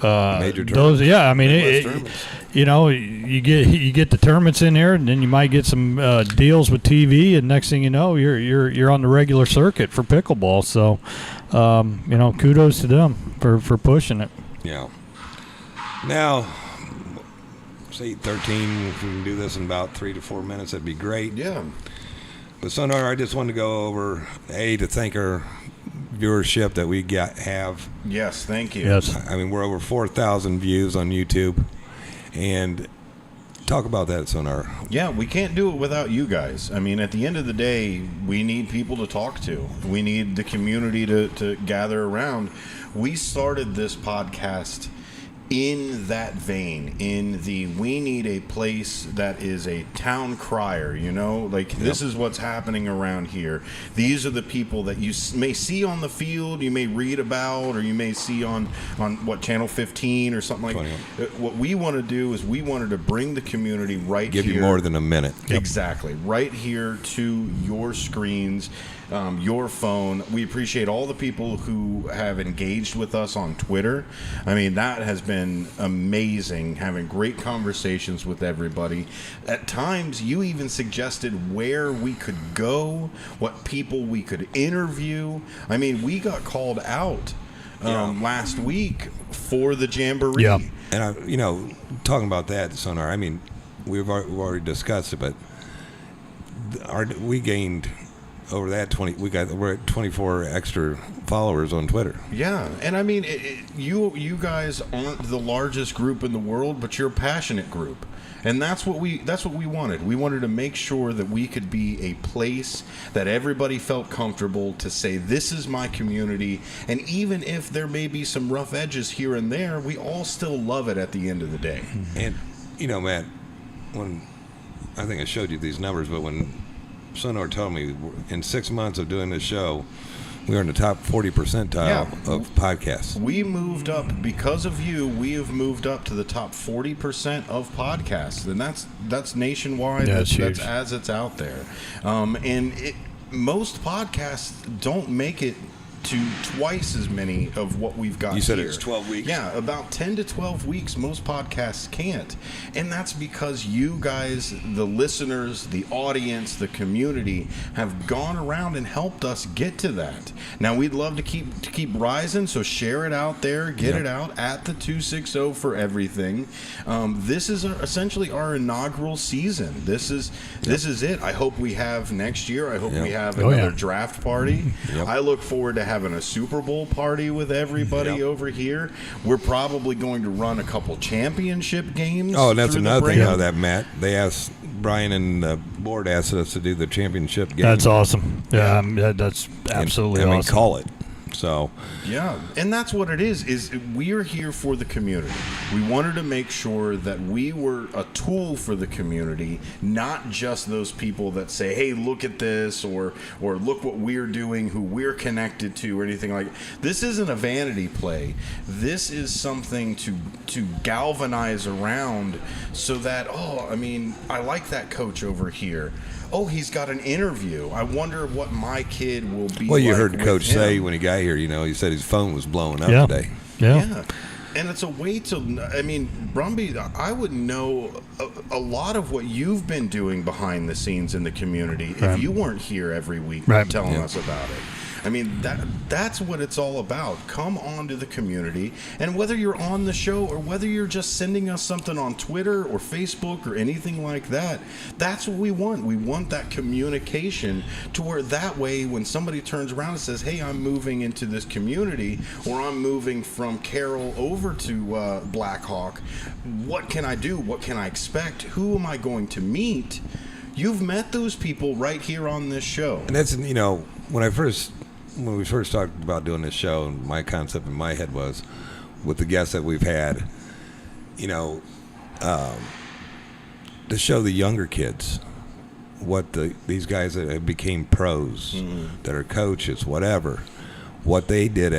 major tournaments. Those. Yeah, I mean, you know, you get the tournaments in here, and then you might get some deals with TV, and next thing you know, you're on the regular circuit for pickleball. So, you know, kudos to them for pushing it. Yeah. Now, it's 8:13. If we can do this in about 3 to 4 minutes, that'd be great. Yeah. But Sonar, I just wanted to go over to thank our viewership that we have. Yes, thank you. Yes. I mean, we're over 4,000 views on YouTube, and talk about that, Sonar. Yeah, we can't do it without you guys. I mean, at the end of the day, we need people to talk to. We need the community to gather around. We started this podcast in that vein, we need a place that is a town crier, you know, like this is what's happening around here. These are the people that you may see on the field, you may read about, or you may see on what, Channel 15 or something like that. What we want to do is we wanted to bring the community right here. Give you more than a minute. Exactly. Right here to your screens, your phone. We appreciate all the people who have engaged with us on Twitter. I mean, that has been amazing, having great conversations with everybody. At times, you even suggested where we could go, what people we could interview. I mean, we got called out last week for the Jamboree. Yeah. And, you know, talking about that, Sonar, I mean, we've already discussed it, but we gained over that we're at 24 extra followers on Twitter. Yeah, and I mean, you guys aren't the largest group in the world, but you're a passionate group, and that's what we wanted. We wanted to make sure that we could be a place that everybody felt comfortable to say, this is my community, and even if there may be some rough edges here and there, we all still love it at the end of the day. And you know, Matt, when I think I showed you these numbers, but when Sonar told me in 6 months of doing this show, we are in the top 40 percentile of podcasts. We moved up because of you. We have moved up to the top 40% of podcasts, and that's nationwide. Yeah, that's huge. as it's out there. And most podcasts don't make it to twice as many of what we've got. You said here. it's 12 weeks? Yeah, about 10 to 12 weeks. Most podcasts can't. And that's because you guys, the listeners, the audience, the community, have gone around and helped us get to that. Now, we'd love to keep rising, so share it out there. Get it out at the 260 for everything. This is essentially our inaugural season. This is it. I hope we have next year. I hope we have another draft party. I look forward to having a Super Bowl party with everybody over here. We're probably going to run a couple championship games. Oh, and that's another thing out of that, Matt. They asked Brian and the board asked us to do the championship game. That's awesome. Yeah, that's absolutely awesome. And call it. So yeah, and that's what it is we're here for the community. We wanted to make sure that we were a tool for the community, not just those people that say, hey, look at this, or look what we're doing, who we're connected to, or anything like that. This isn't a vanity play. This is something to galvanize around, so that, I like that coach over here. Oh, he's got an interview. I wonder what my kid will be. Well, you like heard the coach him. say when he got here, he said his phone was blowing up today. Yeah. And it's a way to, Brumby, I would know a lot of what you've been doing behind the scenes in the community if you weren't here every week telling us about it. That's what it's all about. Come on to the community, and whether you're on the show or whether you're just sending us something on Twitter or Facebook or anything like that, that's what we want. We want that communication to where that way when somebody turns around and says, hey, I'm moving into this community, or I'm moving from Carroll over to Blackhawk, what can I do? What can I expect? Who am I going to meet? You've met those people right here on this show. And that's, when we first talked about doing this show, and my concept in my head was, with the guests that we've had, to show the younger kids what these guys that became pros, that are coaches, whatever, what they did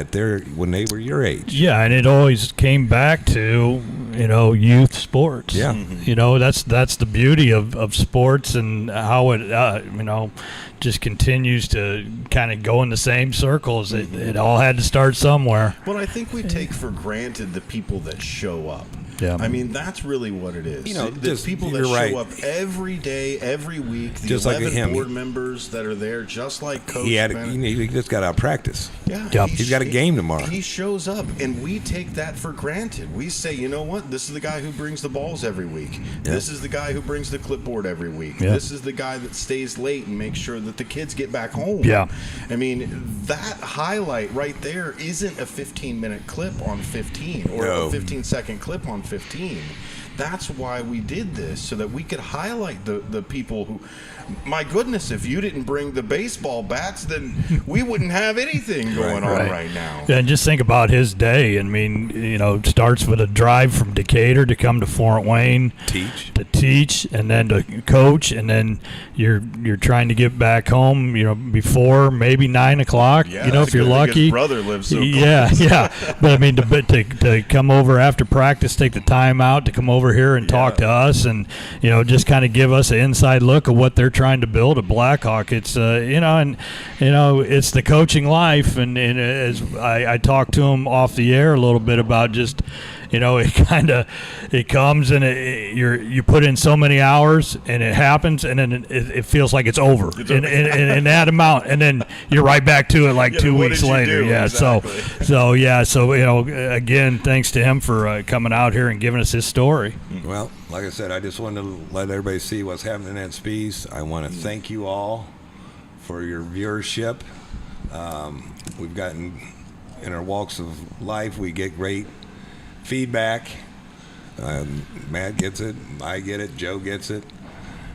when they were your age. Yeah, and it always came back to youth sports. Yeah, that's the beauty of sports, and how it just continues to kind of go in the same circles. It all had to start somewhere. Well, I think we take for granted the people that show up. Yeah. That's really what it is. The just, people that show up every day, every week, the just 11 like him. board members that are there, just like Coach Bennett. He just got out of practice. Yeah, he's got a game tomorrow. He shows up, and we take that for granted. We say, you know what? This is the guy who brings the balls every week. Yeah. This is the guy who brings the clipboard every week. Yeah. This is the guy that stays late and makes sure that the kids get back home. Yeah. That highlight right there isn't a 15-minute clip on 15 or a 15-second clip on 15. That's why we did this, so that we could highlight the people who, my goodness, if you didn't bring the baseball bats, then we wouldn't have anything going on right now. Yeah, and just think about his day. It starts with a drive from Decatur to come to Fort Wayne to teach, and then to coach, and then you're trying to get back home, before maybe 9 o'clock. Yeah, if you're lucky. His brother lives so close. Yeah. But to come over after practice, take the time out to come over here and talk to us, and just kind of give us an inside look of what they're trying to build at Blackhawk. It's it's the coaching life, and as I talked to him off the air a little bit about just it comes and you put in so many hours and it happens, and then it feels like it's over in that amount, and then you're right back to it 2 weeks later. Yeah, exactly. So again, thanks to him for coming out here and giving us his story. Well, like I said, I just wanted to let everybody see what's happening at Spees. I want to thank you all for your viewership. We've gotten, in our walks of life, we get great feedback. Matt gets it, I get it, Joe gets it.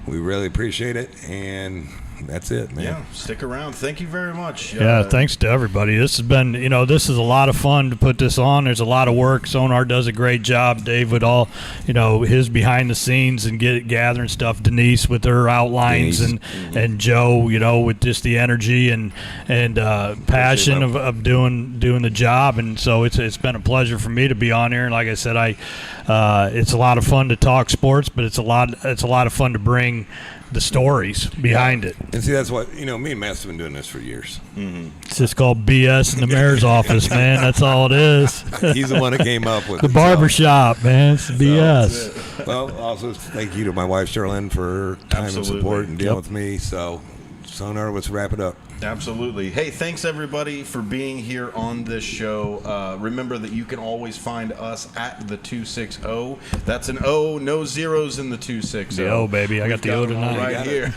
We really appreciate it, and that's it, man. Yeah, stick around. Thank you very much. Yeah, thanks to everybody. This has been, this is a lot of fun to put this on. There's a lot of work. Sonar does a great job. Dave with all, his behind the scenes and gathering stuff. Denise with her outlines, and Joe, with just the energy and passion of doing the job. And so it's been a pleasure for me to be on here. And like I said, it's a lot of fun to talk sports, but it's a lot of fun to bring the stories behind it. And see, that's what, me and Matt's have been doing this for years. It's just called BS in the mayor's office, man. That's all it is. He's the one that came up with The barbershop, man. It's BS. Well, also thank you to my wife, Sherilyn, for her time and support and dealing with me. So, Sonar, let's wrap it up. Absolutely. Hey, thanks everybody for being here on this show. Remember that you can always find us at the 260. That's an O, no zeros in the 260. The O, baby. I got the O tonight. Right here.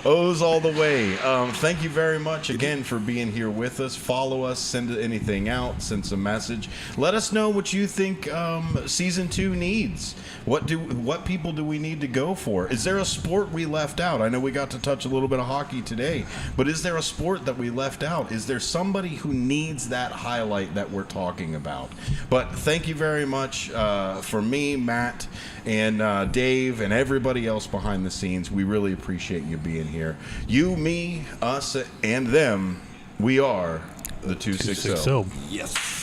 O's all the way. Thank you very much again for being here with us. Follow us, send anything out, send some message. Let us know what you think season 2 needs. What people do we need to go for? Is there a sport we left out? I know we got to touch a little bit of hockey today, but is there a sport that we left out? Is there somebody who needs that highlight that we're talking about? But thank you very much for me, Matt, and Dave, and everybody else behind the scenes. We really appreciate you being here. You, me, us, and them, we are the 260. Yes.